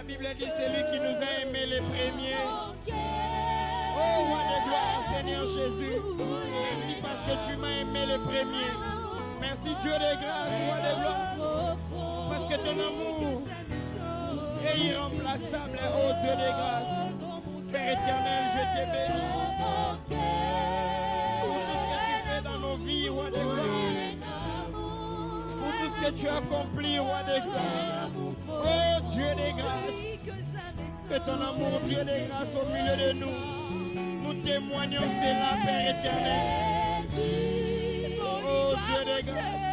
La Bible dit c'est lui qui nous a aimés les premiers. Oh, roi de gloire, Seigneur Jésus. Merci parce que tu m'as aimé les premiers. Merci Dieu de grâce, roi de gloire. Parce que ton amour est irremplaçable, oh Dieu de grâce. Père éternel, je te bénis. Pour tout ce que tu fais dans nos vies, roi de gloire. Pour tout ce que tu as accompli, roi de gloire. Oh Dieu de grâce. Que ton amour, Dieu de grâce, au milieu de nous. Nous témoignons cela, Père éternel. Oh Dieu de grâce.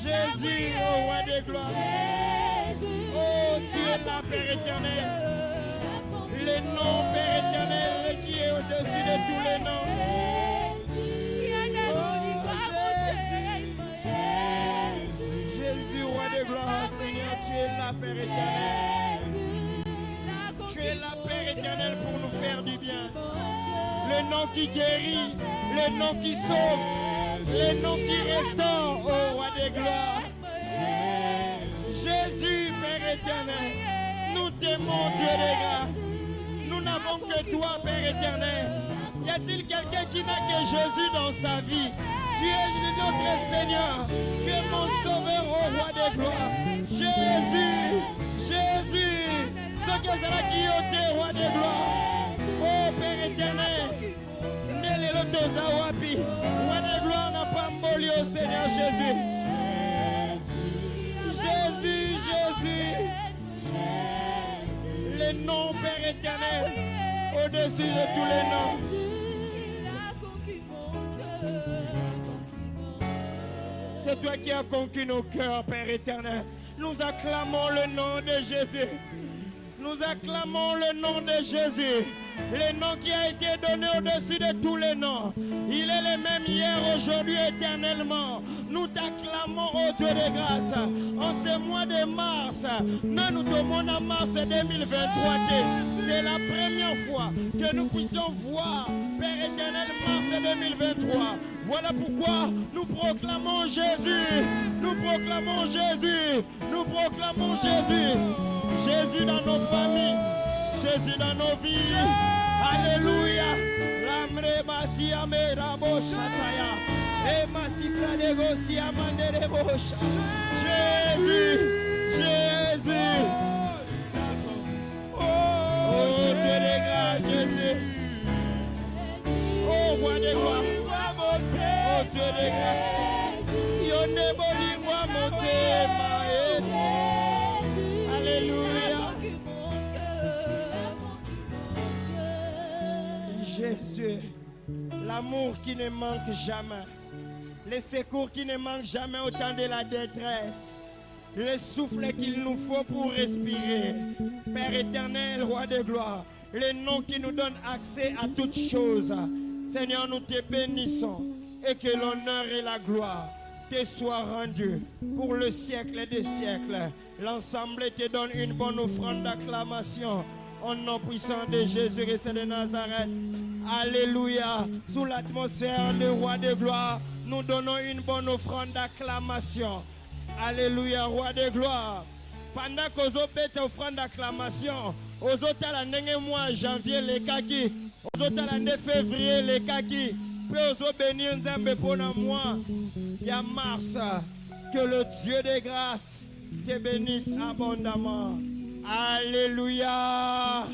Jésus, oh roi de gloire. Oh Dieu, la Père éternel. Le nom, Père éternel, qui est au-dessus de tous les noms. Jésus, roi de gloire, Seigneur, tu es là, Père éternel. Tu es là, Père éternel, pour nous faire du bien. Le nom qui guérit, le nom qui sauve, le nom qui restaure, oh roi de gloire. Jésus, Père éternel, nous t'aimons, Dieu de grâce. Nous n'avons que toi, Père éternel. Y a-t-il quelqu'un qui n'a que Jésus dans sa vie? Tu es notre Seigneur. Tu es mon sauveur, oh roi de gloire. Jésus, Jésus, ce que c'est là qui est roi de gloire. Oh Père éternel, Nele Lotoza Wapi, roi de gloire n'a pas mboli au Seigneur Jésus. Jésus, Jésus, le nom Père éternel, au-dessus de tous les noms. C'est toi qui as conquis nos cœurs, Père éternel. Nous acclamons le nom de Jésus. Nous acclamons le nom de Jésus. Le nom qui a été donné au-dessus de tous les noms. Il est le même hier, aujourd'hui, éternellement. Nous t'acclamons, ô Dieu de grâce. En ce mois de mars, nous tombons en mars 2023. C'est la première fois que nous puissions voir, Père éternel, mars 2023. Voilà pourquoi nous proclamons Jésus. Nous proclamons Jésus. Nous proclamons Jésus. Jésus dans nos familles. Jésus dans nos vies. Alléluia. L'amre masia mera boshataya. Et masifra negocia mandere bosha. Jésus. Jésus. Oh Dieu de grâce, Jésus. Oh roi de gloire. Oh Dieu de grâce. Yonde bolingwa motema Yesu. Alléluia. Jésus, l'amour qui ne manque jamais, les secours qui ne manquent jamais au temps de la détresse, le souffle qu'il nous faut pour respirer. Père éternel, roi de gloire, le nom qui nous donne accès à toutes choses. Seigneur, nous te bénissons et que l'honneur et la gloire te soient rendus pour le siècle des siècles. L'ensemble te donne une bonne offrande d'acclamation. Au nom puissant de Jésus-Christ de Nazareth. Alléluia. Sous l'atmosphère du roi de gloire, nous donnons une bonne offrande d'acclamation. Alléluia, roi de gloire. Pendant que vous faites offrande d'acclamation, aux autres l'année mois janvier les kaki, aux autres l'année février les kaki, puis aux autres bénir Nzambe pour le mois. Il y a mars. Que le Dieu de grâce te bénisse abondamment. Alléluia.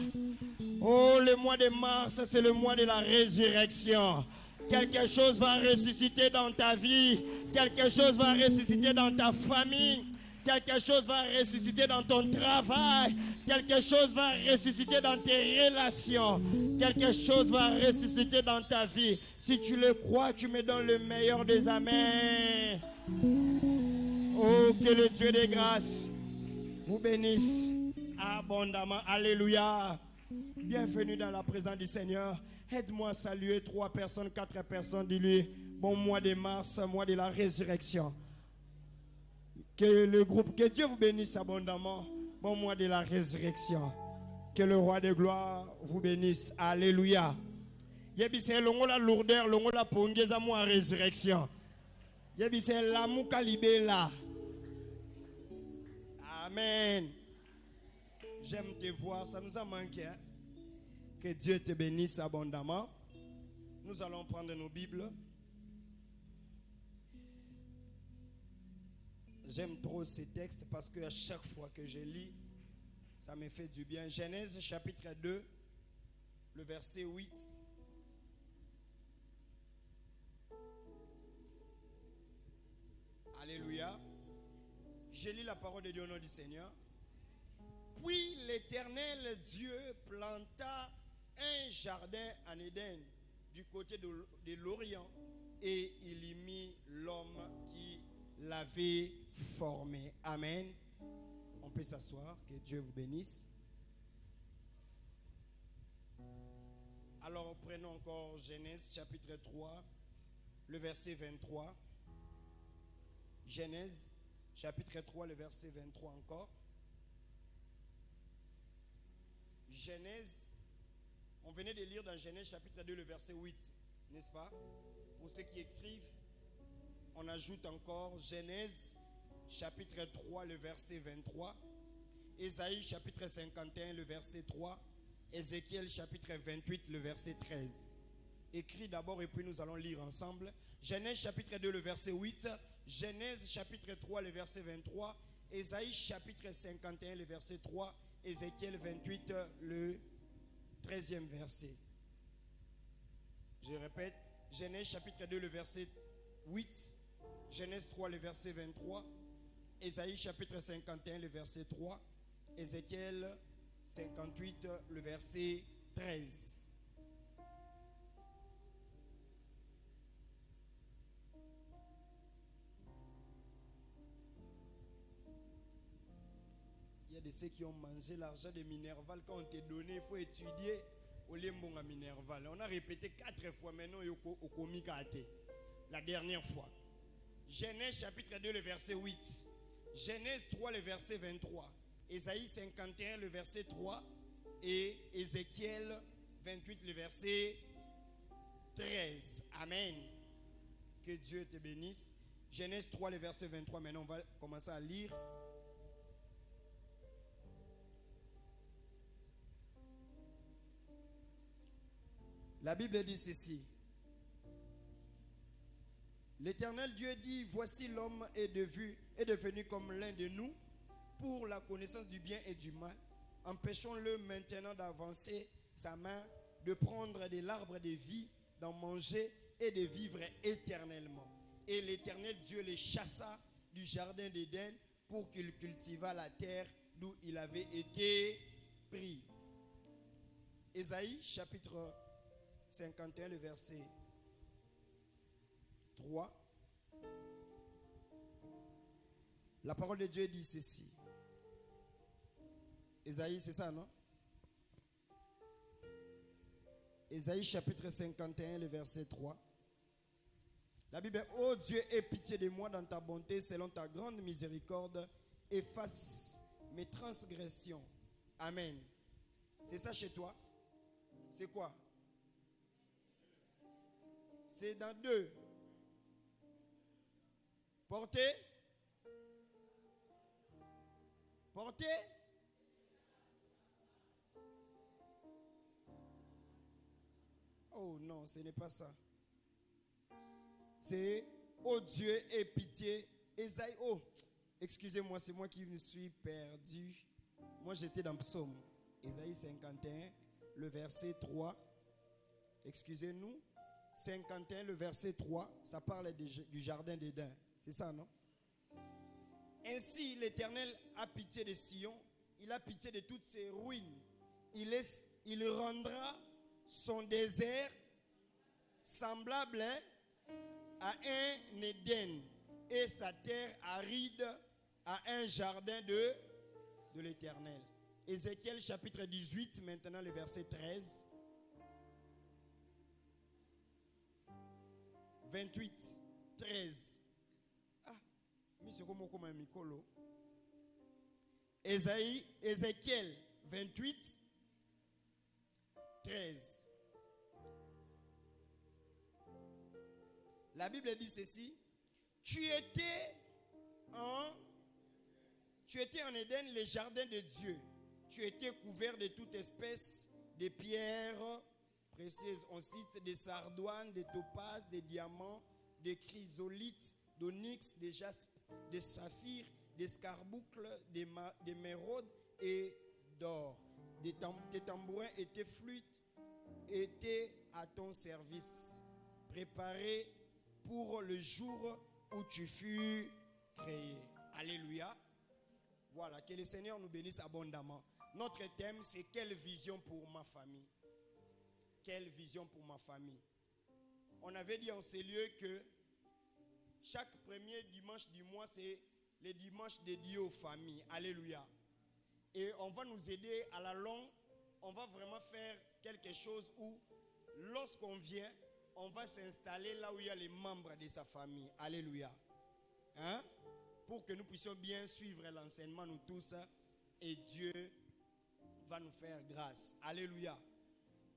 Oh, le mois de mars, c'est le mois de la résurrection. Quelque chose va ressusciter dans ta vie. Quelque chose va ressusciter dans ta famille. Quelque chose va ressusciter dans ton travail. Quelque chose va ressusciter dans tes relations. Quelque chose va ressusciter dans ta vie. Si tu le crois, tu me donnes le meilleur des amens. Oh, que le Dieu de grâce vous bénisse abondamment. Alléluia. Bienvenue dans la présence du Seigneur. Aide-moi à saluer 3 personnes, 4 personnes. Dis-lui, bon mois de mars, mois de la résurrection. Que le groupe, que Dieu vous bénisse abondamment. Bon mois de la résurrection. Que le roi de gloire vous bénisse. Alléluia. Yebise longola lourdeur, longola pongeza mois résurrection. Yebise l'amour calibé là. Amen. J'aime te voir, ça nous a manqué. Hein? Que Dieu te bénisse abondamment. Nous allons prendre nos Bibles. J'aime trop ces textes parce qu'à chaque fois que je lis, ça me fait du bien. Genèse chapitre 2, le verset 8. Alléluia. Je lis la parole de Dieu au nom du Seigneur. Puis l'Éternel Dieu planta un jardin en Éden du côté de l'Orient et il y mit l'homme qui l'avait formé. Amen. On peut s'asseoir, que Dieu vous bénisse. Alors prenons encore Genèse chapitre 3, le verset 23. Genèse chapitre 3, le verset 23 encore. Genèse, on venait de lire dans Genèse chapitre 2, le verset 8, n'est-ce pas? Pour ceux qui écrivent, on ajoute encore Genèse chapitre 3, le verset 23. Ésaïe chapitre 51, le verset 3. Ézéchiel chapitre 28, le verset 13. Écrit d'abord et puis nous allons lire ensemble. Genèse chapitre 2, le verset 8. Genèse chapitre 3, le verset 23. Ésaïe chapitre 51, le verset 3. Ézéchiel 28, le 13e verset. Je répète, Genèse chapitre 2, le verset 8. Genèse 3, le verset 23. Ésaïe chapitre 51, le verset 3. Ézéchiel 58, le verset 13. Il y a de ceux qui ont mangé l'argent de Minerval. Quand on t'a donné, il faut étudier au Lembon à Minerval. On a répété 4 fois maintenant au comique à thé. La dernière fois. Genèse chapitre 2, le verset 8. Genèse 3, le verset 23. Ésaïe 51, le verset 3. Et Ézéchiel 28, le verset 13. Amen. Que Dieu te bénisse. Genèse 3, le verset 23. Maintenant, on va commencer à lire. La Bible dit ceci. L'Éternel Dieu dit, voici l'homme est devenu comme l'un de nous pour la connaissance du bien et du mal. Empêchons-le maintenant d'avancer sa main, de prendre de l'arbre de vie, d'en manger et de vivre éternellement. Et l'Éternel Dieu les chassa du jardin d'Éden pour qu'il cultivât la terre d'où il avait été pris. Ésaïe chapitre 51, le verset 3. La parole de Dieu dit ceci. Ésaïe, c'est ça, non? Ésaïe chapitre 51, le verset 3. La Bible, ô Dieu, aie pitié de moi dans ta bonté, selon ta grande miséricorde, efface mes transgressions. Amen. C'est ça chez toi? C'est quoi? C'est dans 2. Portez. Portez. Oh non, ce n'est pas ça. C'est oh Dieu, aie pitié. Ésaïe, oh, excusez-moi, c'est moi qui me suis perdu. Moi j'étais dans Psaume. Ésaïe 51, le verset 3. Excusez-nous. 51, le verset 3, ça parle du jardin d'Éden. C'est ça, non? Ainsi, l'Éternel a pitié de Sion. Il a pitié de toutes ses ruines. Il rendra son désert semblable à un Éden et sa terre aride à un jardin de l'Éternel. Ézéchiel chapitre 18, maintenant le verset 13. 28, 13. Ah, monsieur, comment Mikolo? Ézéchiel 28, 13. La Bible dit ceci. Tu Tu étais en Éden, le jardin de Dieu. Tu étais couvert de toute espèce de pierres précieuses. On cite des sardoines, des topazes, des diamants, des chrysolites, d'onyx, des jaspes, des saphirs, des scarboucles, des méraudes et d'or. Tes tambourins et tes flûtes étaient à ton service, préparés pour le jour où tu fus créé. Alléluia. Voilà, que le Seigneur nous bénisse abondamment. Notre thème, c'est quelle vision pour ma famille? Quelle vision pour ma famille? On avait dit en ces lieux que chaque premier dimanche du mois, c'est le dimanche dédié aux familles. Alléluia. Et on va nous aider à la longue. On va vraiment faire quelque chose où, lorsqu'on vient, on va s'installer là où il y a les membres de sa famille. Alléluia. Hein? Pour que nous puissions bien suivre l'enseignement, nous tous. Et Dieu va nous faire grâce. Alléluia.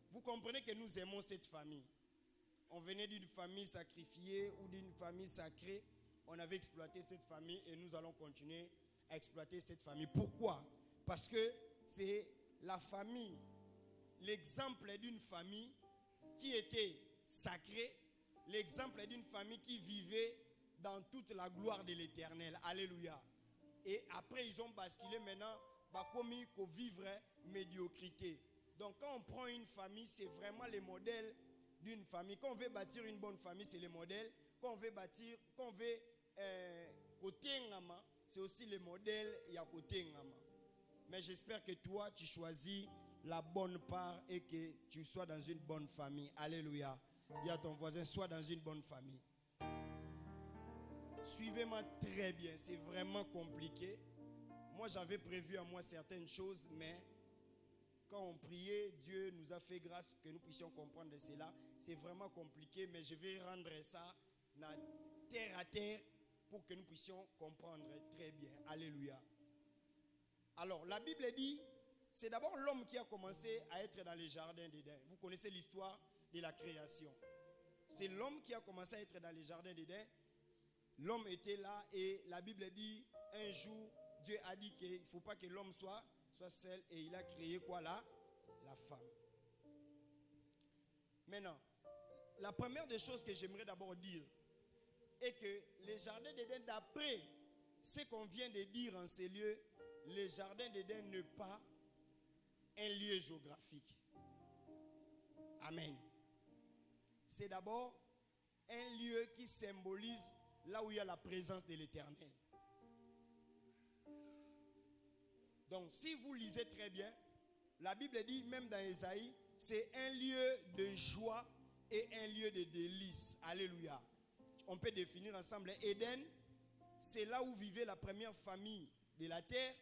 Vous comprenez que nous aimons cette famille. On venait d'une famille sacrifiée ou d'une famille sacrée. On avait exploité cette famille et nous allons continuer à exploiter cette famille. Pourquoi? Parce que c'est la famille, l'exemple d'une famille qui était sacrée, l'exemple d'une famille qui vivait dans toute la gloire de l'Éternel. Alléluia. Et après, ils ont basculé maintenant, comme ils vivre médiocrité. Donc, quand on prend une famille, c'est vraiment le modèle d'une famille. Quand on veut bâtir une bonne famille, c'est le modèle. Quand on veut bâtir, quand on veut côté ngama, c'est aussi le modèle il y a côté ngama. Mais j'espère que toi, tu choisis la bonne part et que tu sois dans une bonne famille. Alléluia. Dis à ton voisin, sois dans une bonne famille. Suivez-moi très bien, c'est vraiment compliqué. Moi, j'avais prévu à moi certaines choses, mais quand on priait, Dieu nous a fait grâce que nous puissions comprendre cela. C'est vraiment compliqué, mais je vais rendre ça terre à terre pour que nous puissions comprendre très bien. Alléluia. Alors, la Bible dit, c'est d'abord l'homme qui a commencé à être dans les jardins d'Éden. Vous connaissez l'histoire de la création. C'est l'homme qui a commencé à être dans les jardins d'Éden. L'homme était là et la Bible dit, un jour, Dieu a dit qu'il ne faut pas que l'homme soit seul et il a créé quoi là? La femme. Maintenant, la première des choses que j'aimerais d'abord dire est que les jardins d'Éden, d'après ce qu'on vient de dire en ces lieux, les jardins d'Éden n'est pas un lieu géographique. Amen. C'est d'abord un lieu qui symbolise là où il y a la présence de l'Éternel. Donc, si vous lisez très bien, la Bible dit, même dans Ésaïe, c'est un lieu de joie et un lieu de délices. Alléluia. On peut définir ensemble. Éden, c'est là où vivait la première famille de la terre.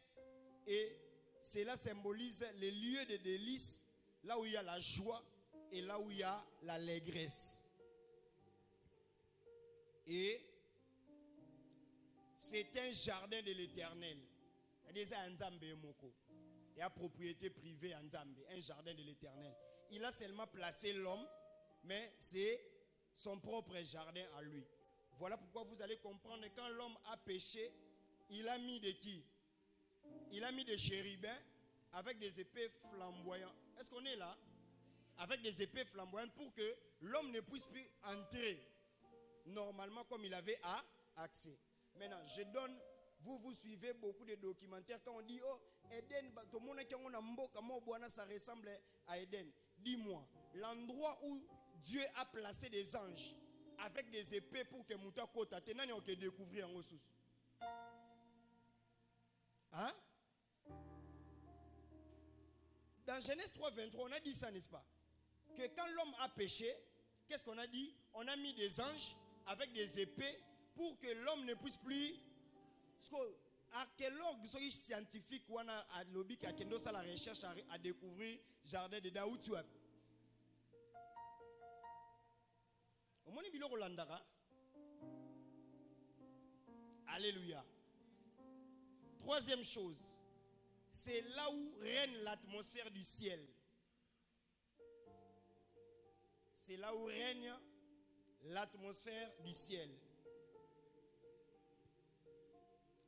Et cela symbolise les lieux de délices, là où il y a la joie et là où il y a l'allégresse. Et c'est un jardin de l'Éternel. Il y a propriété privée en Nzambe, un jardin de l'Éternel. Il a seulement placé l'homme, mais c'est son propre jardin à lui. Voilà pourquoi vous allez comprendre quand l'homme a péché, il a mis de qui? Il a mis des chérubins avec des épées flamboyantes. Est-ce qu'on est là? Avec des épées flamboyantes pour que l'homme ne puisse plus entrer normalement comme il avait accès. Maintenant, je donne, vous suivez beaucoup de documentaires quand on dit, oh, Éden, tout le monde qui a ça ressemble à Éden. Dis-moi, l'endroit où Dieu a placé des anges avec des épées pour que Mouta Kota, on peut découvrir en ressources. Hein? Dans Genèse 3, 23, on a dit ça, n'est-ce pas? Que quand l'homme a péché, qu'est-ce qu'on a dit? On a mis des anges avec des épées pour que l'homme ne puisse plus. Archéologue, scientifique, ou a lobby qui a la recherche à découvrir le jardin de Daoud. Au moins, il Alléluia. Troisième chose, c'est là où règne l'atmosphère du ciel. C'est là où règne l'atmosphère du ciel.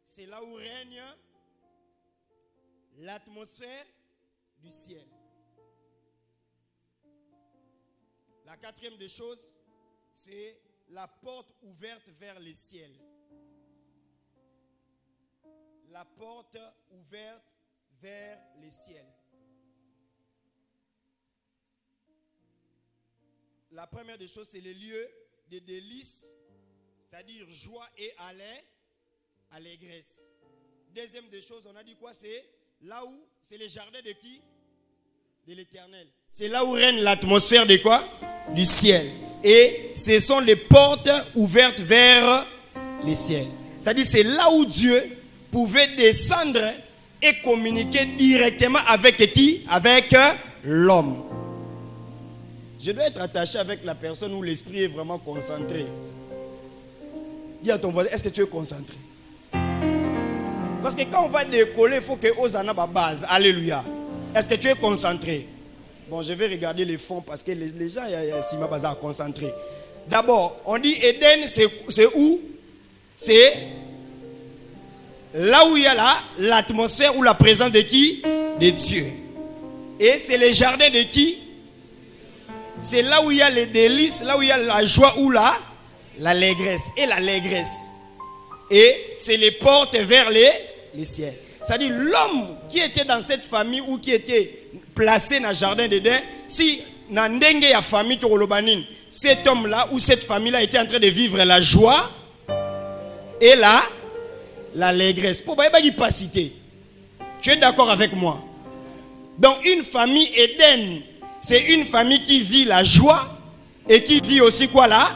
C'est là où règne l'atmosphère du ciel. La quatrième des choses, c'est la porte ouverte vers les ciels. La porte ouverte vers les ciels. La première des choses, c'est les lieux de délices, c'est-à-dire joie et allégresse. Deuxième des choses, on a dit quoi? C'est là où, c'est les jardins de qui? De l'Éternel. C'est là où règne l'atmosphère de quoi? Du ciel. Et ce sont les portes ouvertes vers les ciels. C'est-à-dire c'est là où Dieu pouvait descendre et communiquer directement avec qui? Avec l'homme. Je dois être attaché avec la personne où l'esprit est vraiment concentré. Dis à ton voisin, est-ce que tu es concentré? Parce que quand on va décoller, il faut que Hosanna la base. Alléluia. Est-ce que tu es concentré? Bon, je vais regarder les fonds parce que les gens, il y a Sima Bazar concentré. D'abord, on dit Éden, c'est où? C'est là où il y a l'atmosphère ou la présence de qui? De Dieu. Et c'est les jardins de qui? C'est là où il y a les délices, là où il y a la joie ou l'allégresse. Et l'allégresse. Et c'est les portes vers les ciels. C'est-à-dire l'homme qui était dans cette famille ou qui était placé dans le jardin d'Éden, si dans la famille cet homme-là ou cette famille-là était en train de vivre la joie et l'allégresse. Pour pas citer. Tu es d'accord avec moi? Donc une famille Éden, c'est une famille qui vit la joie et qui vit aussi quoi là?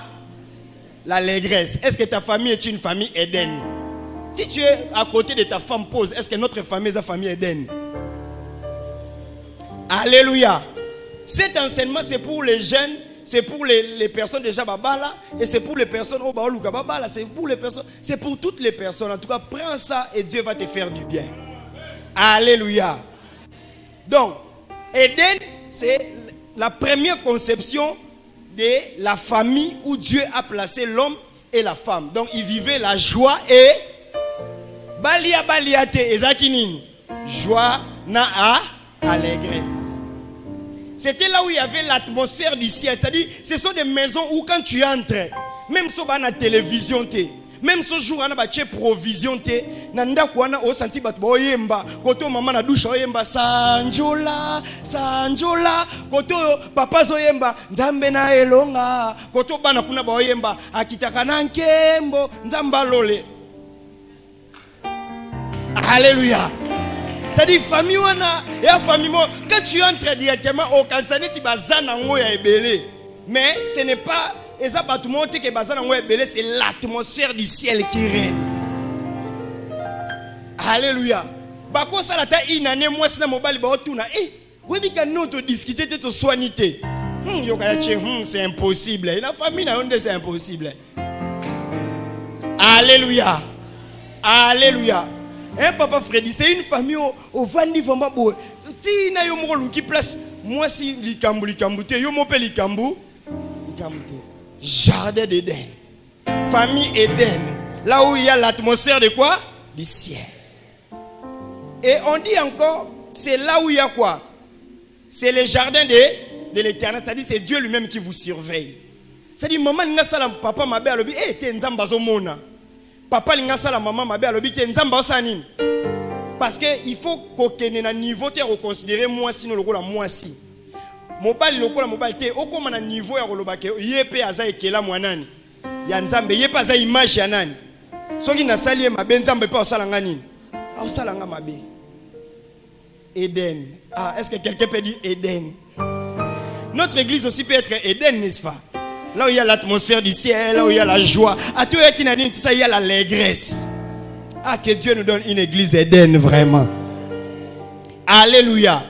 L'allégresse. Est-ce que ta famille est une famille Éden? Si tu es à côté de ta femme, pose, est-ce que notre famille est la famille Éden? Alléluia. Cet enseignement, c'est pour les jeunes, c'est pour les personnes déjà babala, et c'est pour les personnes au baoluka babala, c'est pour les personnes, c'est pour toutes les personnes. En tout cas, prends ça et Dieu va te faire du bien. Alléluia. Donc, Éden, c'est la première conception de la famille où Dieu a placé l'homme et la femme. Donc, ils vivaient la joie et baliate ezakinin. Joie na allégresse. C'était là où il y avait l'atmosphère du ciel. C'est-à-dire, ce sont des maisons où quand tu entres, même si on a la télévision, même ce jour on a une provision, nanda kuana o senti bat boyemba, koto maman na douche oyemba sanjola, koto papa zoyemba nzambe na elonga, koto bana kuna boyemba akitaka na nkembo nzamba lole. Alléluia. C'est-à-dire famille wana et famille mo quand tu entres directement au Kansani ti bazana ngo ya ebele. Mais ce n'est pas eza batu monte ke bazana ngo ebele, c'est l'atmosphère du ciel qui règne. Alléluia. Bako sala ta inane mwasi na mobali ba otuna webi ka noto discuter te soigner. C'est impossible. Et la famille na onde c'est impossible. Alléluia. Alléluia. Hein, papa Freddy, c'est une famille au Vandi Vamba Boy. Si na yo moko qui place moi si likambu te yo mope likambu te. Jardin d'Éden. Famille Éden. Là où il y a l'atmosphère de quoi? Du ciel. Et on dit encore, c'est là où il y a quoi? C'est le jardin de l'Éternel. C'est-à-dire c'est Dieu lui-même qui vous surveille. C'est-à-dire maman nga sala papa mabe alobi te nzamba zo mona. Papa linga sala maman mabe alobi te nzamba osanini. Parce que il faut qu'aucun na niveau te reconsidérer moi si le rôle moi si. Mobile lokola mobile te okoma na niveau ya kolobake yepe aza ekela mwanani. Ya nzambe yepe aza image ya nani. Soki na sali mabe nzambe pe osala nganini. Osala nga mabe. Éden. Ah, est-ce que quelqu'un peut dire Éden? Notre église aussi peut être Éden, n'est-ce pas? Là où il y a l'atmosphère du ciel, là où il y a la joie. À tout qui n'a dit tout ça, il y a l'allégresse. Ah, que Dieu nous donne une église Éden, vraiment. Alléluia.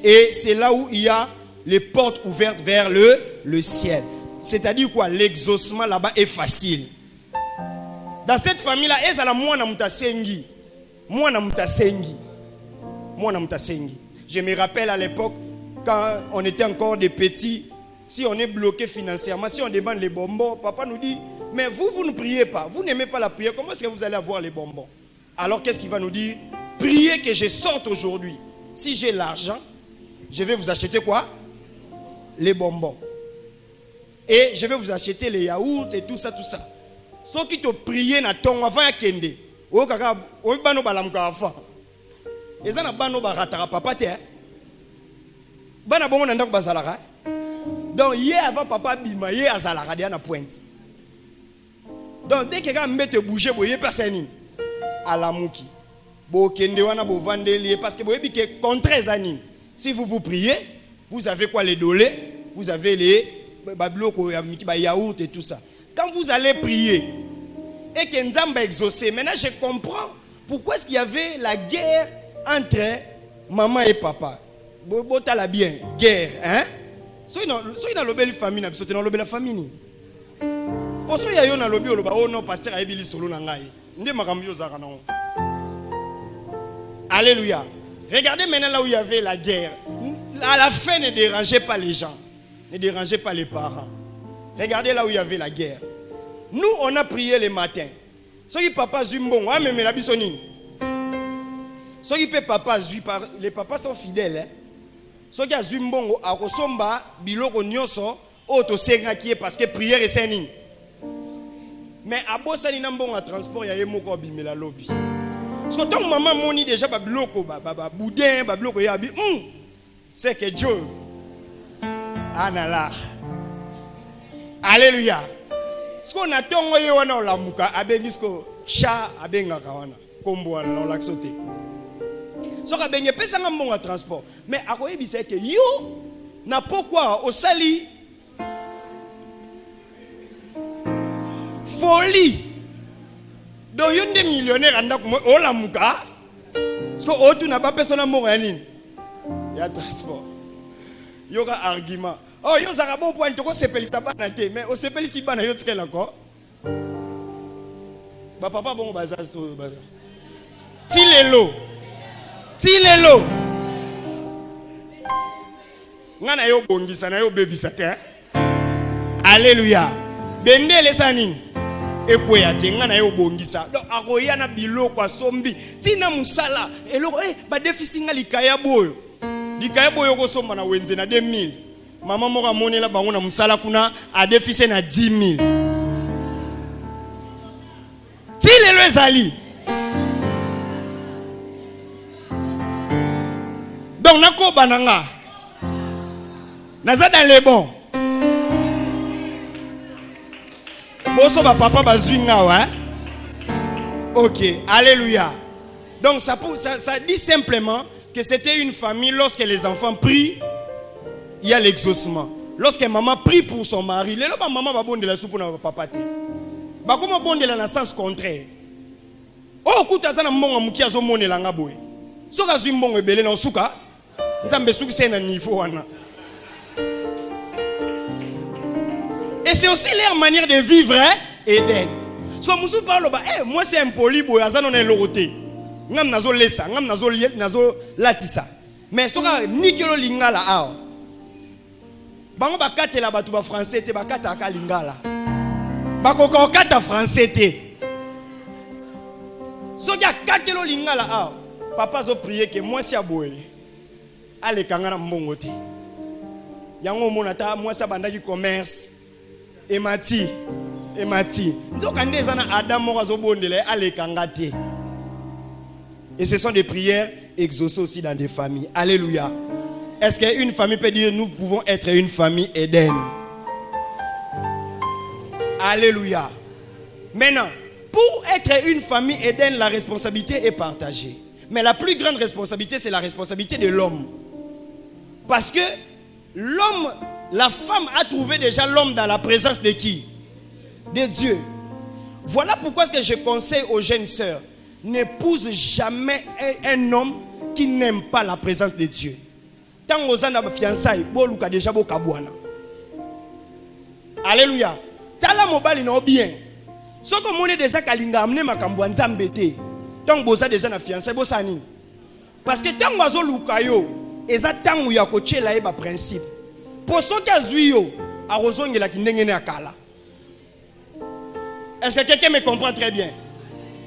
Et c'est là où il y a les portes ouvertes vers le ciel. C'est-à-dire quoi? L'exaucement là-bas est facile. Dans cette famille-là, je me rappelle à l'époque, quand on était encore des petits, si on est bloqué financièrement, si on demande les bonbons, papa nous dit, mais vous ne priez pas, vous n'aimez pas la prière, comment est-ce que vous allez avoir les bonbons? Alors qu'est-ce qu'il va nous dire? priez que je sorte aujourd'hui. Si j'ai l'argent, je vais vous acheter quoi? Les bonbons. Et je vais vous acheter les yaourts et tout ça, tout ça. Ceux qui te prient na ton avant ya kende. O kaka, o bano balamka afa. Eza na bano baratara papa te. Bana bongo na ndako bazalaka. Donc hier avant papa bima, hier azalaka dia na pointe. Donc dès que quelqu'un met te bouger, boye personne à la mouki. Bo kende wana bo vandeli parce que boye que contre anine. Si vous vous priez, vous avez quoi les dolés, vous avez les babloko yaourt et tout ça. Quand vous allez prier et que Nzamba exaucé, maintenant je comprends pourquoi est-ce qu'il y avait la guerre entre maman et papa. Bota la bien, guerre, hein? Soyez dans la belle famille, soyez dans la belle famille. Pour ceux qui sont dans le lobby, oh non, pasteur a ébilé solo nangai. Ndé makambio zara non. Alléluia. Regardez maintenant là où il y avait la guerre. À la fin, ne dérangez pas les gens. Ne dérangez pas les parents. Regardez là où il y avait la guerre. Nous, on a prié le matin. Ceux qui papa zumbon, mais la bisonine. Ceux qui papa par les papas sont fidèles. Hein? Ceux qui zumbon, à Rosomba, biloko nyonso, auto senga qui est parce que prière est saine. Mais à Bossani Nambon à transport, il y a moko bimela lobby. Parce que tant que maman moni déjà ba bloko boudin, ba bloko yabi, c'est que Dieu anala. Alléluia. Ce qu'on attend wana olamuka abengisko cha abenga kawana kombo wana laksote. Ce qu'on benye pesa ngambon à transport. Mais akoyebi c'est que yo na pourquoi au sali folie. Donc, il y a des millionnaires qui ont la mouka. Parce que tu n'as pas personne à mourir. Il y a transport. Il y a un argument. Oh, il y a un bon point. Tu sais pas si tu mais on sait pas si tu as encore. Papa, bon, bazar. Tilelo. Tilelo. Ngana yo bongisa na yo bebisate. Alléluia. Bende les sanin. Ekweyate ngana yo bongisa. Donc akoya na biloko asombi. Tina musala. Eloko ba déficit nga likaya boyo. Likaya boyo ko somba na wenze na 2000. Mama moka monela bango na musala kuna a déficit na 10 000. Tilelo ezali. Donc nako bananga. Naza dans les bons. Boso ba papa bazwinga wa. OK, alléluia. Donc ça dit simplement que c'était une famille lorsque les enfants prient, il y a l'exaucement. Lorsque maman prie pour son mari, les ba maman ba bonde la soupe na papa te. Ba comment bonde la sens contraire. Oh kuta za na mbonga muki azo monela nga boye. Soka zwi mbongo ebele na suka. Nzambe suki se na niveau wana. Et c'est aussi leur manière de vivre, hein, Eden. Parce que Moussou parle, moi c'est un poli, on est l'oroté. Ngam nazo lesa, ngam nazo latisa. Mais ce que Nikelo Lingala a. Bango bakate la batu ba français te bakata ka lingala. Bakoko kata français te. Ce que Kakelo Lingala a. Papa zo prier que moi si aboye. Ale kangana mbongo te. Yango monata moi sa bandaki commerce. Et Mati. Et ce sont des prières exaucées aussi dans des familles. Alléluia. Est-ce qu'une famille peut dire nous pouvons être une famille Éden? Alléluia. Maintenant, pour être une famille Éden, la responsabilité est partagée. Mais la plus grande responsabilité, c'est la responsabilité de l'homme. Parce que l'homme, la femme a trouvé déjà l'homme dans la présence de qui? De Dieu. Voilà pourquoi est-ce que je conseille aux jeunes sœurs, n'épouse jamais un homme qui n'aime pas la présence de Dieu. Tant que vous avez fiançailles, vous avez déjà beau kabouana. Alléluia. Tala mobile non bien. Ce que vous avez déjà kalinga amené ma kambouanza mbete. Tant que vous avez déjà na fiançailles, vous savez. Parce que tant que vous avez lukayo, et ça tant que vous avez coaché là, il y a un principe. Pour ceux qui ont vu, est-ce que quelqu'un me comprend très bien?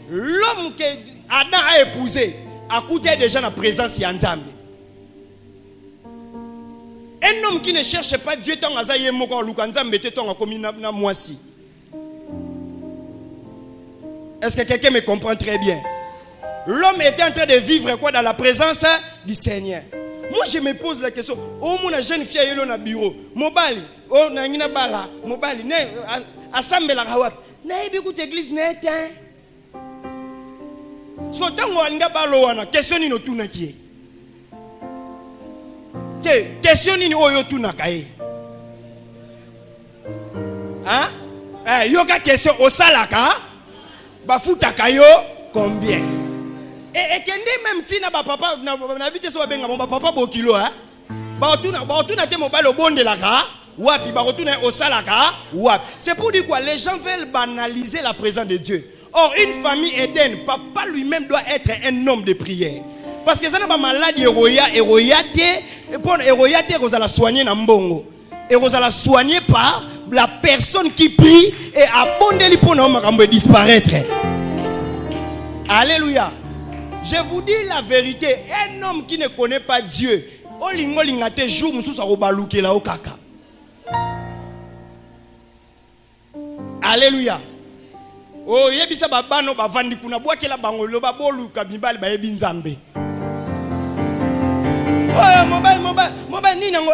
L'homme que Adam a épousé Akouté déjà la présence Yanzambe. Un homme qui ne cherche pas Dieu tant à Zaye Moko Lukanzambe était tant à Komina Moisi. Est-ce que quelqu'un me comprend très bien? L'homme était en train de vivre quoi dans la présence du Seigneur. Moi je me pose la question. Oh mon jeune fille est là au bureau. Mobali, oh nangina bala, mobali ne assemble la kawap. Na ibi ku église net hein. So tango anga balo wana question ni no tuna ki. Ke question ni oyo tuna kai. Hein? Yoka question au salaka. Bafuta kayo combien? Et kende même si na ba papa na bité so benga ba papa bo kilo hein. Ba otuna te mobile au bonde la ka. Wapi ba retourner au salaka. Wapi. C'est pour dire quoi? Les gens veulent banaliser la présence de Dieu. Or une famille Éden, papa lui-même doit être un homme de prière. Parce que ça n'a pas maladie héroïate vous allez soigner na mbongo. Et vous allez soigner par la personne qui prie et abonder pour nous disparaître. Alléluia. Je vous dis la vérité, un homme qui ne connaît pas Dieu, olingolingate jour mususu akobaluke la okaka. Alléluia. Oh yebisa babano bavandi kuna bwakela bangolo baboluka bibali bayebi nzambe. Oh mobile nini ngo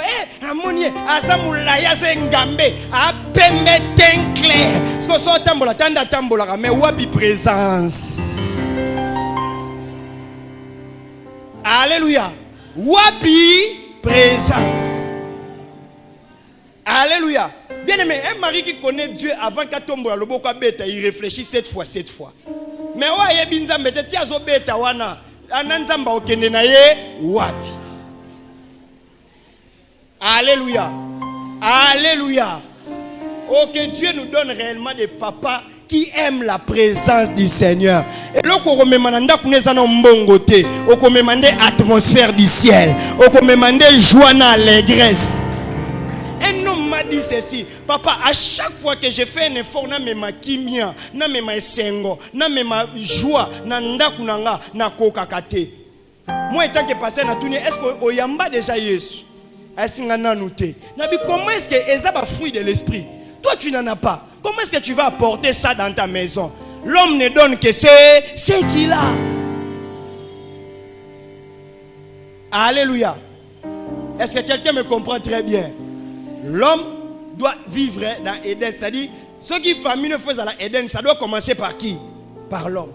amoni azamula ya zengambe apembe tenclair. Sko so tambola tanda tambola mais wapi présence. Alléluia. Wapi présence. Alléluia. Bien aimé, un mari qui connaît Dieu avant qu'à tomber le boko beta, il réfléchit 7 fois. Mais ouais, binza mete tia zo beta wana, ananzamba okende na ye wapi. Alléluia. Alléluia. Oh, que Dieu nous donne réellement des papas qui aiment la présence du Seigneur. Et là, on rememanda kunezana mbongote, on rememande atmosphère du ciel, on rememande joie na allégresse. Un homme m'a dit ceci, papa, à chaque fois que je fais un effort, na mema kimia, na mema esengo, na mema joie, na ndakunanga, na kokakate. Moi, étant que pasteur na tourné, est-ce que oyamba déjà Yesu? Est-ce que nanuté? Nabi, comment est-ce que eza ba fruit de l'esprit? Toi, tu n'en as pas. Comment est-ce que tu vas apporter ça dans ta maison? L'homme ne donne que ce qu'il a. Alléluia. Est-ce que quelqu'un me comprend très bien? L'homme doit vivre dans Éden. C'est-à-dire, ceux qui famille ne font à la Éden, ça doit commencer par qui? Par l'homme.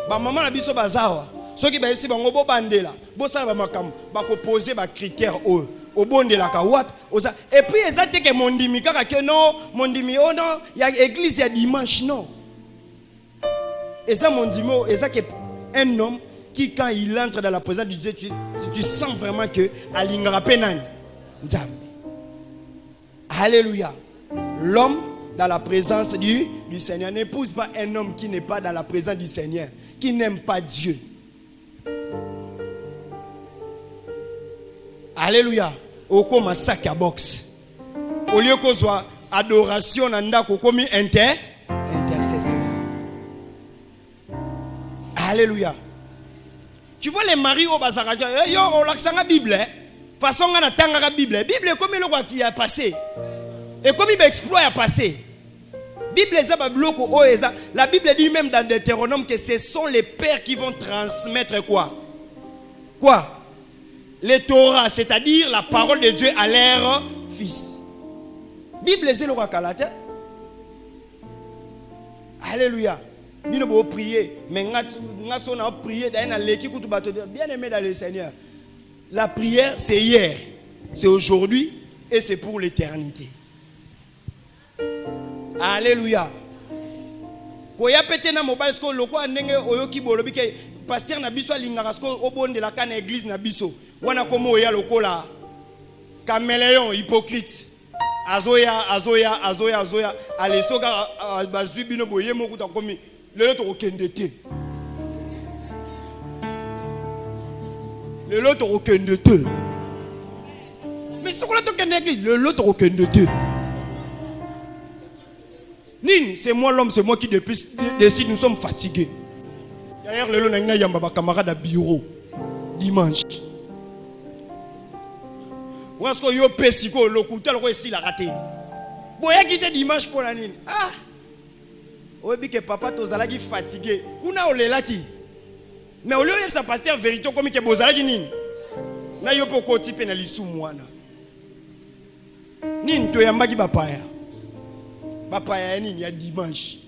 Maman a dit ça bazawa. Ceux qui ici bango bo bandela, bo ça ba makam, ba ko poser ba critères au bon de la kawap. Et puis exactement que mondimi kaka que non, mondimi oh non, il y a église il y a dimanche non. Et ça mondimi, et ça que un homme qui quand il entre dans la présence de Dieu, tu sens vraiment que alingara penan nzambe. Alléluia. L'homme dans la présence du Seigneur n'épouse pas un homme qui n'est pas dans la présence du Seigneur, qui n'aime pas Dieu. Alléluia. Au comme un sac à boxe. Au lieu qu'on soit adoration, nanda kokomi intercession. Alléluia. Tu vois les maris au bazar, yo on l'accent Bible, façon on a tanga Bible. Bible comme le roi qui a passé. Et comme il exploit a passé. Bible la Bible dit même dans Deutéronome que ce sont les pères qui vont transmettre quoi? Quoi? Les Torah, c'est-à-dire la parole de Dieu à leurs fils. Bible c'est le roi Kalate. Alléluia. Bien beau prier, mais on a prié bien aimé dans le Seigneur. La prière c'est hier, c'est aujourd'hui et c'est pour l'éternité. Alléluia. Koya pete na mobile sko loko ndenge oyoki bolobi ke pasteur na biso alingaka sko obonde la kana église na biso wana komo oya lokola caméléon hypocrite azoya alesoka bazwi bino boye moko ta komi lelo to okende te lelo to okende te mais sokola to kende église lelo to okende te. Nine, c'est moi l'homme, c'est moi qui décide, nous sommes fatigués. D'ailleurs, le long n'a pas camarade à bureau dimanche. Où est-ce que yo pesiko le couteau le ici la raté. Boya quitter dimanche pour la nuit. Ah. Obi que papa tozalaki fatigué. Kuna olelaki. Mais au lieu de ça pasteur vérité comme que bozalaki nini. Na yo poko type na lisu mwana. Nini to yambaki bapaya. Bapaya nini ya dimanche.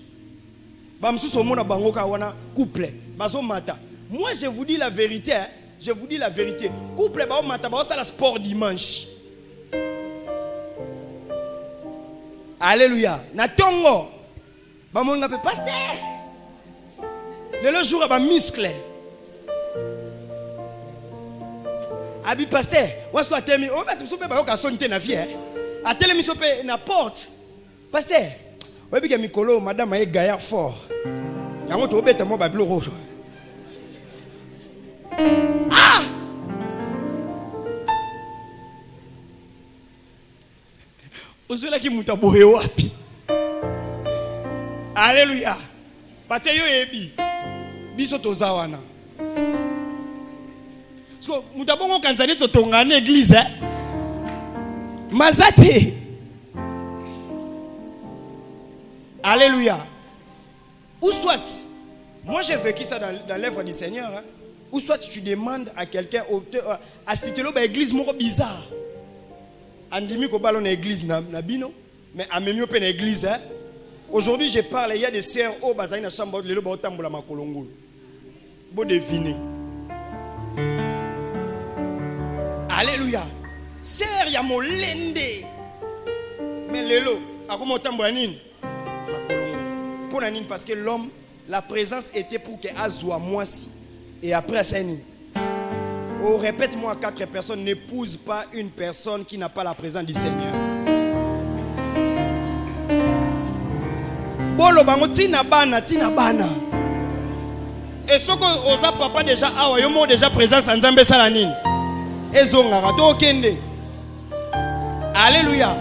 Bamsuso mona bangoka wana couple. Bazo mata. Moi je vous dis la vérité. Hein? Je vous dis la vérité. Couple ba mata ba ça la sport dimanche. Alléluia. Na tongo. Ba mon ngape pasteur. Le jour ba muscle. Abi pasteur. Où est-ce que atemi? On va tout souper ba ka sonite na vie. Ateli sope na porte. Pasteur. Obi ke mikolo madame ay gaillard fort. Yango to obeta mo ba bloro. Ah! Ozola ki mutabohe wapi? Alléluia. Parce que yo ebi biso tozawana. Parce que mutabongo kanzani to tongana église hein. Mazate. Alléluia. Ou soit moi j'ai vécu ça dans l'œuvre du Seigneur hein. Ou soit tu demandes à quelqu'un à citer l'eau église moko bizarre. Andimi ko ballon église na bino mais amemi open église hein. Aujourd'hui je parle, il y a des sœurs au bazai na chambre le lo ba otambola makolongolo. Bo deviner. Alléluia. Sœur ya molende. Mais lelo akoma otambola nini? Makolongolo. Pour nini parce que l'homme la présence était pour que azwa moi si. Et après ça, oh, répète-moi à 4 personnes, n'épouse pas une personne qui n'a pas la présence du Seigneur. Bolo bango tina bana. Et ce que osa papa déjà awa yomo déjà présence en Nzambe salanine. Ezo ngara to kende. Alléluia.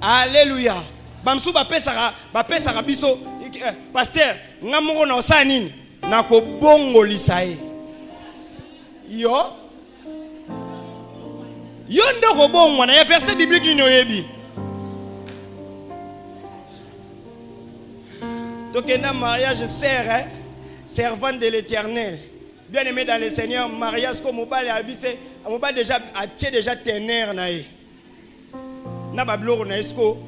Alléluia. Bamsu ba pesa biso pasteur ngamoko na osanini na ko bongo lisae yo ndo ko bongo na verset biblique ni oyebi tokenda mariage sœur hein servante de l'Éternel bien aimé dans le Seigneur mariage comme mobile abise mobile déjà a déjà ténère na e na babloro na esko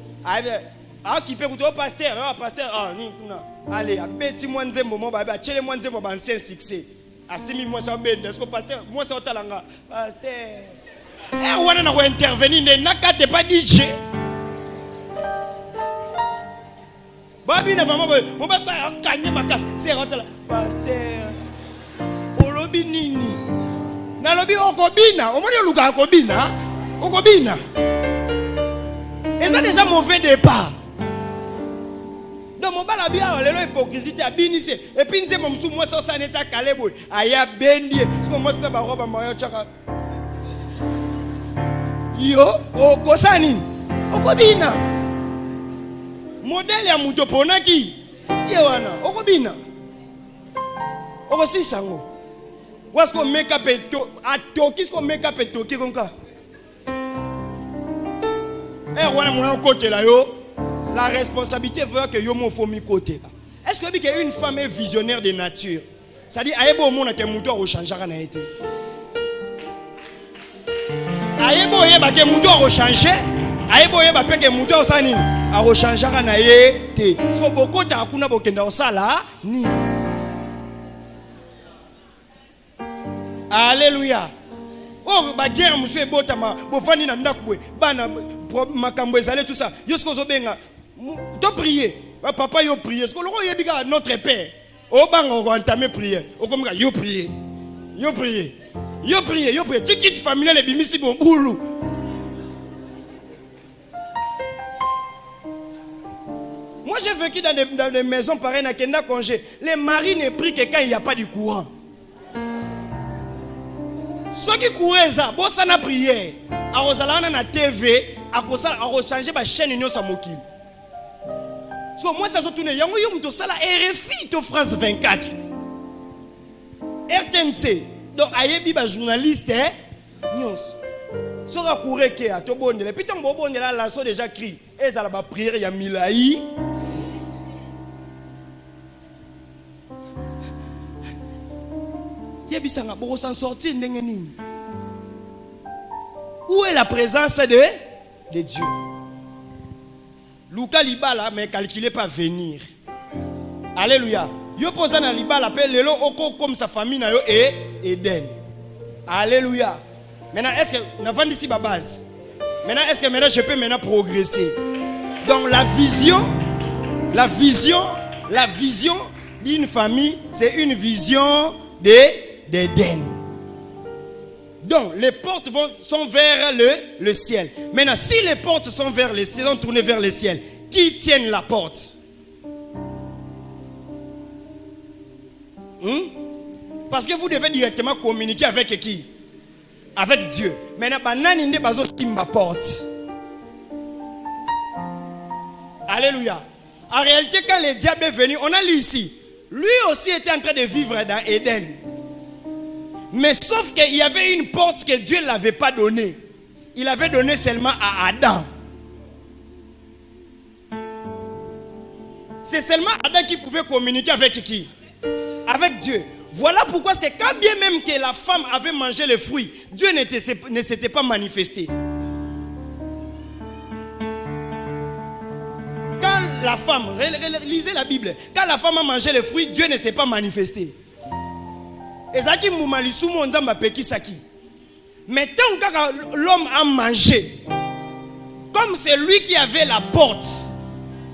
ah qui peut vous pasteur pasteur ni kuna allez abeti mwanzembo mo ba chele mwanzembo ba ancien succès asimi moi ça bende est-ce que pasteur moi ça otalanga pasteur wana na ko intervenir ne nakate pas DJ babi na vraiment mo parce que kanye makasi c'est otala pasteur olobi nini na lobi okobina omoni oluka okobina et ça déjà mauvais départ. Donc mon bala bien lelo hypocrisie a binissé et puis nzembo msu moi ça neta kalebo aya bendie parce que moi ça ba roba moyo chaka yo okosani okobina modèle ya muto ponaki ye wana okobina okosisango wasko make up eto atoki sko make up etoki konka wana mwana côté là yo. La responsabilité veut que yo mo fomi côté là. Est-ce que une femme est visionnaire de nature? C'est-à-dire ayebo au monde que muto rechangera na été. Ayebo yeba que muto rechanger, ayebo yeba pe que muto osani a rechangera na été. So boko ta kuna bokenda osala ni. Alléluia. Oh ba guerre monsieur botama bofani na ndakwe bana makambo ezale tout ça. Yo sko zo benga to prier. Papa yo prier. Ce que le roi yebiga notre père. Au bang on va entamer prière. Au comme yo prier. Yo prier. Yo prier, yo prier. Tikit familial et bimisi bon boulou. Moi j'ai vécu dans des maisons pareilles na kenda congé. Les maris ne prient que quand il n'y a pas de courant. Ceux qui couraient ça, bon ça na prière. A na TV, a changer ma chaîne union sa mokil. Parce que moi, ça se tourne. Yango yom to sala RFI to France 24. RTNC. Donc, ayebi ba journaliste, news. Sora courir que à to bondela. Puis ton bondela la so déjà crie. Et ça la ba prière ya milaï. Yebisanga boko s'en sortir ndenge nini. Où est la présence de Dieu? Luka libala mais calculez pas venir. Alléluia. Yo posa na libala appelle lelo oko comme sa famille na yo et Eden. Alléluia. Maintenant est-ce que na vandi ici ba base? Maintenant est-ce que maintenant je peux maintenant progresser? Donc la vision d'une famille, c'est une vision d'Éden. Donc les portes sont vers le ciel. Maintenant, si les portes sont vers le ciel, sont tournées vers le ciel, qui tiennent la porte? Parce que vous devez directement communiquer avec qui? Avec Dieu. Maintenant, banani ne bazo timba porte. Alléluia. En réalité, quand le diable est venu, on a lu ici, lui aussi était en train de vivre dans Éden. Mais sauf qu'il y avait une porte que Dieu ne l'avait pas donnée. Il avait donné seulement à Adam. C'est seulement Adam qui pouvait communiquer avec qui? Avec Dieu. Voilà pourquoi c'est que quand bien même que la femme avait mangé le fruit, Dieu ne s'était pas manifesté. Quand la femme, lisez la Bible, quand la femme a mangé le fruit, Dieu ne s'est pas manifesté. Mais tant que l'homme a mangé, comme c'est lui qui avait la porte,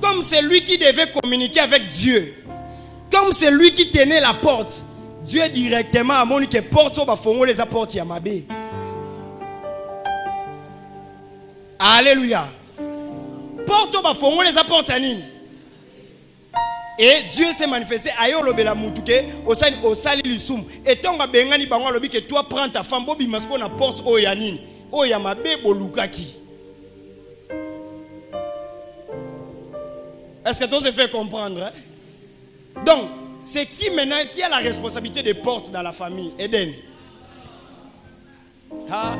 comme c'est lui qui devait communiquer avec Dieu, comme c'est lui qui tenait la porte, Dieu directement a montré que porte les apports Yamabe. Alléluia. Porte les apports Yanine. Et Dieu s'est manifesté ayo lobela mutuke osali lisum et tonga bengani bango lobi que toi prends ta femme bobi masko na porte o yanini o yamabe bolukaki. Est-ce que tout se fait comprendre, hein? Donc c'est qui maintenant qui a la responsabilité des portes dans la famille? Eden. Ah,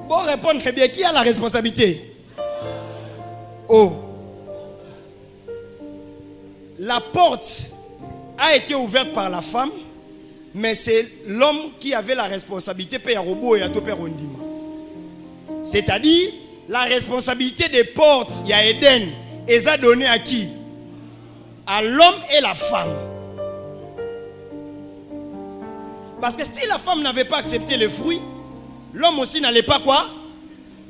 bon répondre très bien, qui a la responsabilité? Oh, la porte a été ouverte par la femme, mais c'est l'homme qui avait la responsabilité. C'est-à-dire, la responsabilité des portes, il y a Eden, et ça donné à qui? À l'homme et la femme. Parce que si la femme n'avait pas accepté le fruit, l'homme aussi n'allait pas quoi?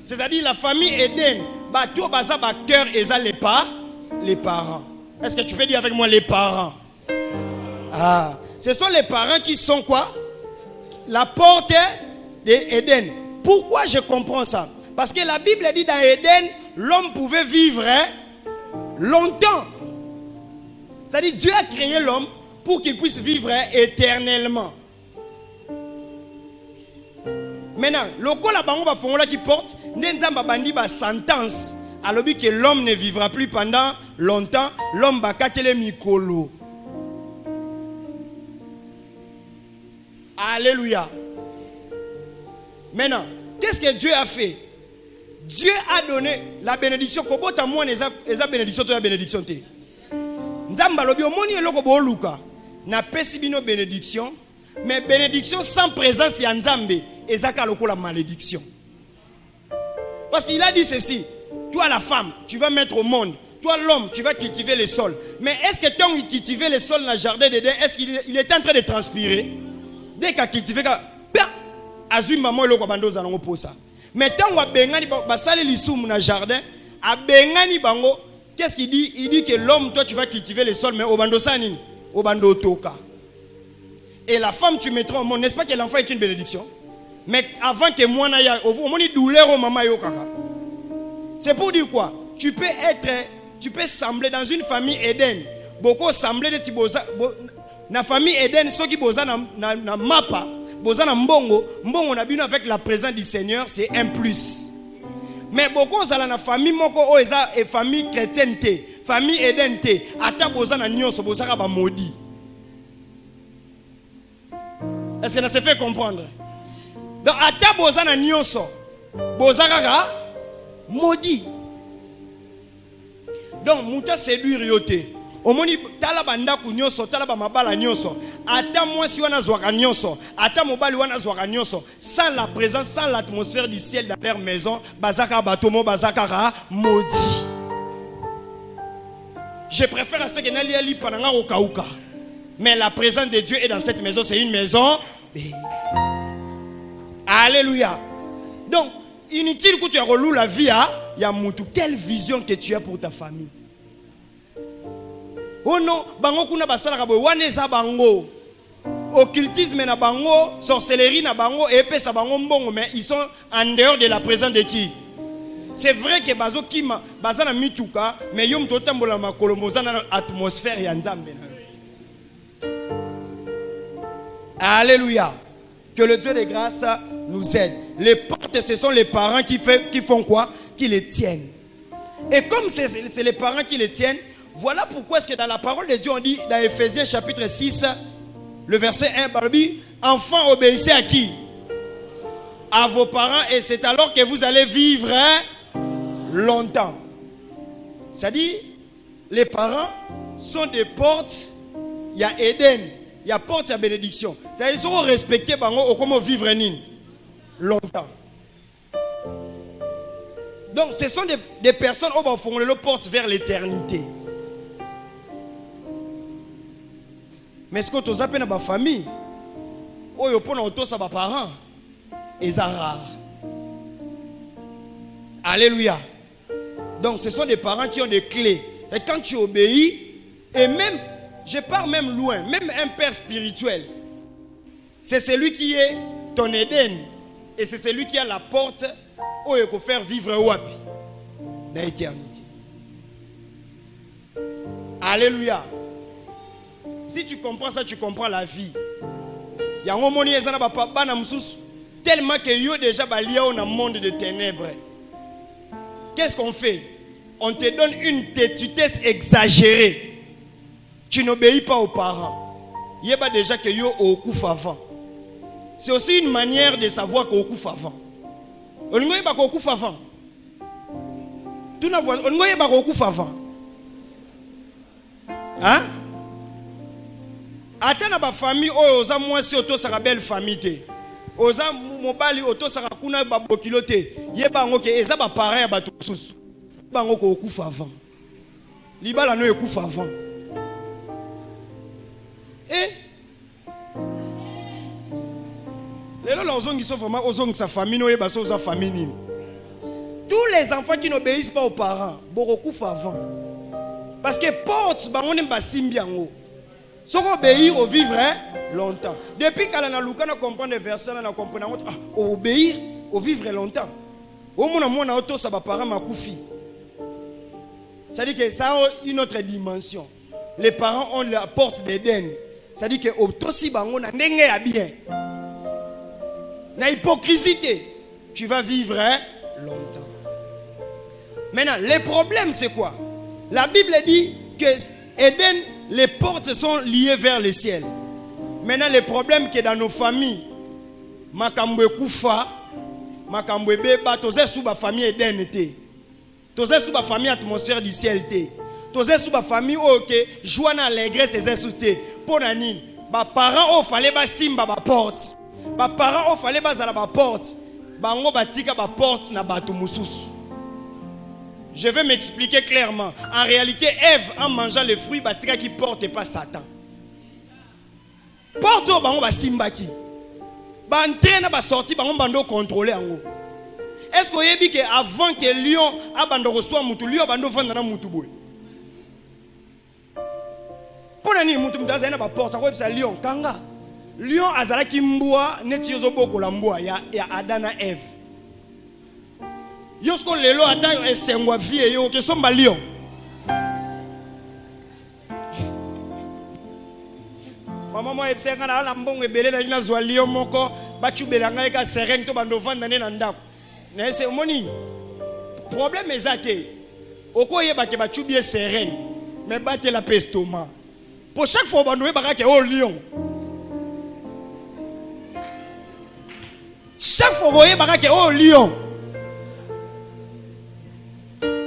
C'est-à-dire, la famille Eden, bateau baza ba cœur et ça les parents. Est-ce que tu peux dire avec moi les parents? Ah, ce sont les parents qui sont quoi? La porte d'Éden. Pourquoi je comprends ça? Parce que la Bible dit dans Éden, l'homme pouvait vivre longtemps. C'est-à-dire Dieu a créé l'homme pour qu'il puisse vivre éternellement. Maintenant, le coup là bango ba fongola qui porte, nenzamba bandi ba sentence. Alors que l'homme ne vivra plus pendant longtemps, l'homme va katele mikolo. Alléluia. Maintenant, qu'est-ce que Dieu a fait? Dieu a donné la bénédiction. Kobota moi eza bénédiction to la bénédiction te. Nzamba lobi omoni eloko bo luka. Na pesi bino bénédiction, mais bénédiction sans présence ya Nzambe ezaka lokola malédiction. Parce qu'il a dit ceci. Toi la femme, tu vas mettre au monde. Toi l'homme, tu vas cultiver le sol. Mais est-ce que tant qu'il cultivait le sol dans le jardin d'Éden, est-ce qu'il était en train de transpirer? Dès qu'il a cultivé, azui maman le kobando zanongo posa. Mais tant que bengani basali lisum dans le jardin, a bengani bango, qu'est-ce qu'il dit? Il dit que l'homme, toi tu vas cultiver le sol, mais obando sanini, obando toka. Et la femme tu mettras au monde. N'est-ce pas que l'enfant est une bénédiction? Mais avant que moi n'aille, au moins douleur au maman yo kaka. C'est pour dire quoi? Tu peux sembler dans une famille Eden. Beaucoup sembler de tiboza. Na famille Eden, ceux qui boza na mapa, boza na mbongo na bino avec la présence du Seigneur, c'est un plus. Mais beaucoup ça na famille moko o eza famille chrétienne te. famille Eden te ata bozana nyonso bozaka ba maudit. Est-ce que ça se fait comprendre? Donc ata bozana nyonso bozaka maudit. Donc muta séduire yote. Omoni tala banda ku nyonso tala ba mabala nyonso ata mwasi wana zwaka nyonso ata mobali wana zwaka nyonso sans la présence, sans l'atmosphère du ciel dans leur maison bazaka batomo bazaka maudit. Je préfère à ce que n'ali ali pananga okauka. Mais la présence de Dieu est dans cette maison, c'est une maison bénie. Alléluia. Donc inutile que tu as relou la vie à Yamutu. Quelle vision que tu as pour ta famille? Oh non, bango kuna basala kabo waneza bango. Occultisme na bango, sorcellerie na bango, épée sa bango mbongo, mais ils sont en dehors de la présence de qui? C'est vrai que bazo kima bazana mituka, mais yom totambola makolo mozana atmosphère ya nzambe na. Alléluia. Que le Dieu de grâce nous aide. Les portes, ce sont les parents qui font quoi? Qui les tiennent. Et comme c'est les parents qui les tiennent, voilà pourquoi est-ce que dans la parole de Dieu on dit dans Ephésiens chapitre 6 le verset 1 Barbie, enfants obéissez à qui? À vos parents, et c'est alors que vous allez vivre longtemps. C'est-à-dire les parents sont des portes, il y a Éden, il y a porte, il y a bénédiction. C'est-à-dire ils sont respectés par nous comment vivre longtemps. Donc ce sont des personnes qui vont faire leur porte vers l'éternité. Mais ce que tu as dans ma famille, ou tu as mes parents, c'est rare. Alléluia. Donc ce sont des parents qui ont des clés. Et quand tu obéis, et même, je pars même loin, même un père spirituel, c'est celui qui est ton Éden. Et c'est celui qui a la porte où il faut faire vivre wapi dans l'éternité. Alléluia. Si tu comprends ça, tu comprends la vie. Il y a un moment tellement que yo déjà balia dans un monde de ténèbres. Qu'est-ce qu'on fait? On te donne une têtutesse exagérée. Tu n'obéis pas aux parents. Il y a déjà que yo au coup avant. C'est aussi une manière de savoir qu'au coup avant. On ne pas au coup avant. Tout n'a pas au coup avant. Hein? Attends ma famille oza moi si auto sera belle famille te. Oza mobali auto sera kuna babokilo te. Yeba ngo ke eza ba parents ya bato susu. Bango ko okufa avant. Libala no ekufa avant. Les gens qui sont vraiment aux sa famille no yeba so za famille nini. Tous les enfants qui n'obéissent pas aux parents, beaucoup avant. Parce que porte bango ne ba simbiango. Si on obéit, on vivre longtemps. Depuis qu'elle a Luka, on comprend les versets, on comprend obéir, on vivre longtemps. Au moins, on a auto ça va parents ma koufi. Ça dit que ça a une autre dimension. Les parents ont la porte d'Éden. Ça dit que auto si bango na ndenge ya bien. Na hypocrisie, tu vas vivre longtemps. Maintenant, les problèmes c'est quoi? La Bible dit que Éden, les portes sont liées vers le ciel. Maintenant, le problème que dans nos familles, Makambwe Koufa, Makambwe Beba, Tozé sous ma famille Eden, Tozé sous ma famille atmosphère du ciel, Tozé sous ma famille, ok, joie allégresse et zesouste. Pour Nanine, ma parents, il fallait ba simba ba porte. Ma parents, il fallait ba zala ba porte. Bango batika ba porte na batu mususu. Je vais m'expliquer clairement. En réalité, Ève, en mangeant les fruits, batika qui porte pas Satan. Porte au bango ba simbaki. Ba entraîne ba sorti bango bando contrôler ango. Est-ce que vous avez dit qu'avant que lion a bando reçoit mutu, lion bando vendre na mutu boy. Pour nani mutu mtaza na ba porte, ça quoi lion kanga. Lion azala ki mbwa neti yozo boko la mbwa ya Adana Ève. Yosko lelo ata esengwa vie yo ke somba lion. Mama mo ebsenga na mbongo ebele na ina zwa lion moko bachu belanga ka sereng to bando vanda ne na ndako. Na ese moni problème ezate Oko yeba ke ba chubie sereine. Mais batte la pestoma. Pour chaque fois on ba ke oh lion. Chaque fois on yeba ke oh lion.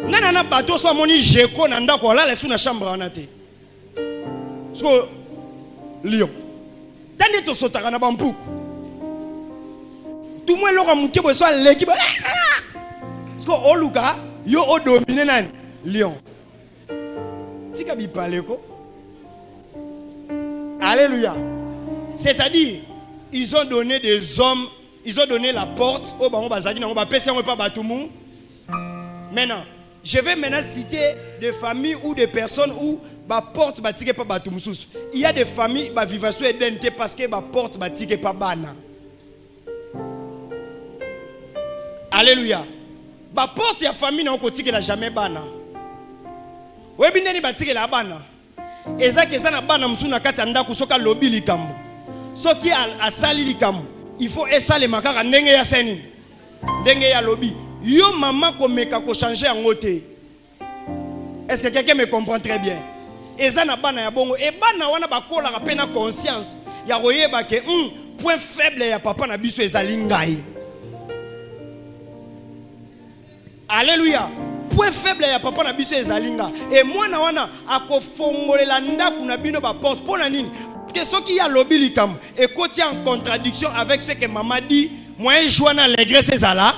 Nana na bateau so moni jeko na ndako la lesu na chambre wana te. So lion. Tande to sotaka na bampuku. Tout le monde l'a monté pour soit l'équipe. Parce que Oluka, yo o dominé nan lion. Tika bi parler ko. Alléluia. C'est-à-dire, ils ont donné des hommes, ils ont donné la porte au bango bazaki na ba pesi on pas batumu. Maintenant, je vais maintenant citer des familles ou des personnes où ba porte ba tike pas batumu sous. Il y a des familles ba vivation edente parce que ba porte ba tike pas bana. Alléluia. Ba porte ya famille na okotike la jamais bana. Webi ndeni batike la bana. Ezaki ezana bana msuna kati ndako soka lobi likambo. Soki asali likambo. Il faut esale makaka ndenge ya seni. Ndenge ya lobi. Yo maman komeka ko changer en ngote. Est-ce que quelqu'un me comprend très bien? Ezana bana ya bongo e bana wana bakola ka pena conscience ya royeba ke point faible ya papa na biso ezali ngai. Alléluia. Point faible ya papa na biso ezalinga. Et moi na wana akofongolela ndaku na bino ba porte pona nini? Que ce qui a lobby likam et côté en contradiction avec ce que maman dit, moi joana l'allégresse ezala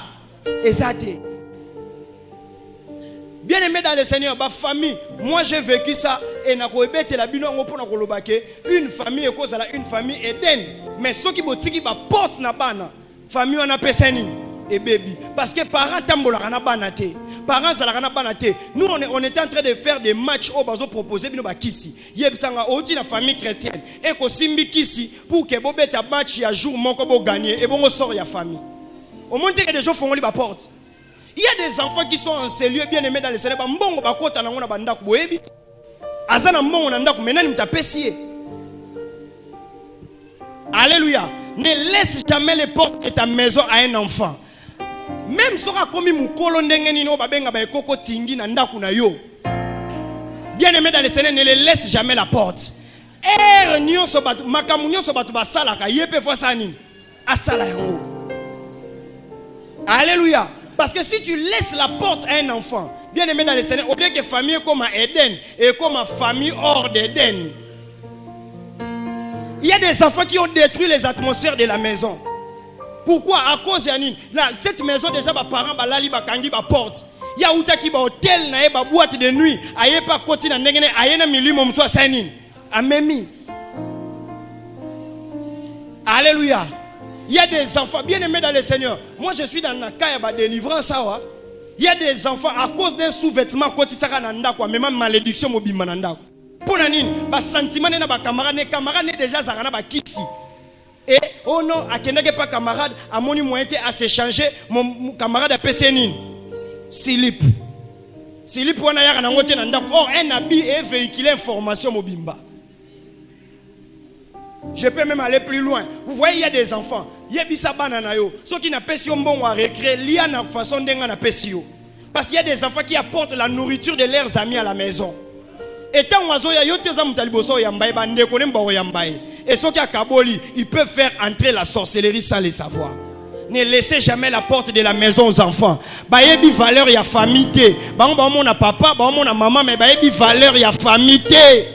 ezate. Bien aimé dans le Seigneur, ma famille, moi j'ai vécu ça et na koebete la bino ngo pona kolobake une famille e kozala une famille Eden. Mais ce qui botiki ba porte na bana, famille on a peseni. Et baby, parce que parents tambola kana banate, parents zala kana banate. Nous on était en train de faire des matchs au bazo proposer bino ba kisi. Yebsanga oti na famille chrétienne et ko simbi kisi pour que bobeta match ya jour moko bo gagner et bon sort ya famille. Au moins que des gens font li ba porte. Il y a des enfants qui sont en ces lieux bien aimés dans le Seigneur. Mbongo ba kota na ngona bandako boyebi. Azana mbongo na ndako menani mtapesie. Alléluia. Ne laisse jamais les portes de ta maison à un enfant. Même si on a commis mon colon d'engeni no babenga ba ekoko tingi na ndaku na yo. Bien aimé dans le Seigneur, ne les laisse jamais la porte. Nyon so batu makamunyo so batu basala ka yepe fois ça nini. Asala yango. Alléluia. Parce que si tu laisses la porte à un enfant, bien aimé dans le Seigneur, au lieu que famille comme à Éden et comme à famille hors d'Éden. Il y a des enfants qui ont détruit les atmosphères de la maison. Pourquoi? À cause de cette maison déjà mes parents balali bakangi ba porte. Il y a uta ki ba hôtel na ba boîte de nuit, aye pa koti na ndengene aye na milimo mso sainin. Amemi. Alléluia. Il y a des enfants bien aimés dans le Seigneur. Moi je suis dans la cas de délivrance. Il y a des enfants à cause d'un sous-vêtement koti saka na ndako même malédiction mobimba na ndako. Pona nini? Ba sentiment na ba camarade déjà zakana ba kisi. Et oh non, à keneke pas camarade, à mon moyen à s'échanger, mon camarade a pété nini? Silip. Silip wana yaka na ngote na ndako. Oh, un habit et véhiculer information mobimba. Je peux même aller plus loin. Vous voyez, il y a des enfants. Il y a bisa banana yo. Ceux qui n'a pas si bon à récréer, il y a une façon d'enga na pesio. Parce qu'il y a des enfants qui apportent la nourriture de leurs amis à la maison. Et tant oiseau ya yote za mutaliboso yambaye bande konemba yambaye. Et ceux qui a kaboli, ils peuvent faire entrer la sorcellerie sans le savoir. Ne laissez jamais la porte de la maison aux enfants. Bayebi valeur ya famille té. Ba mon na papa, ba mon na maman, mais bayebi valeur ya famille té.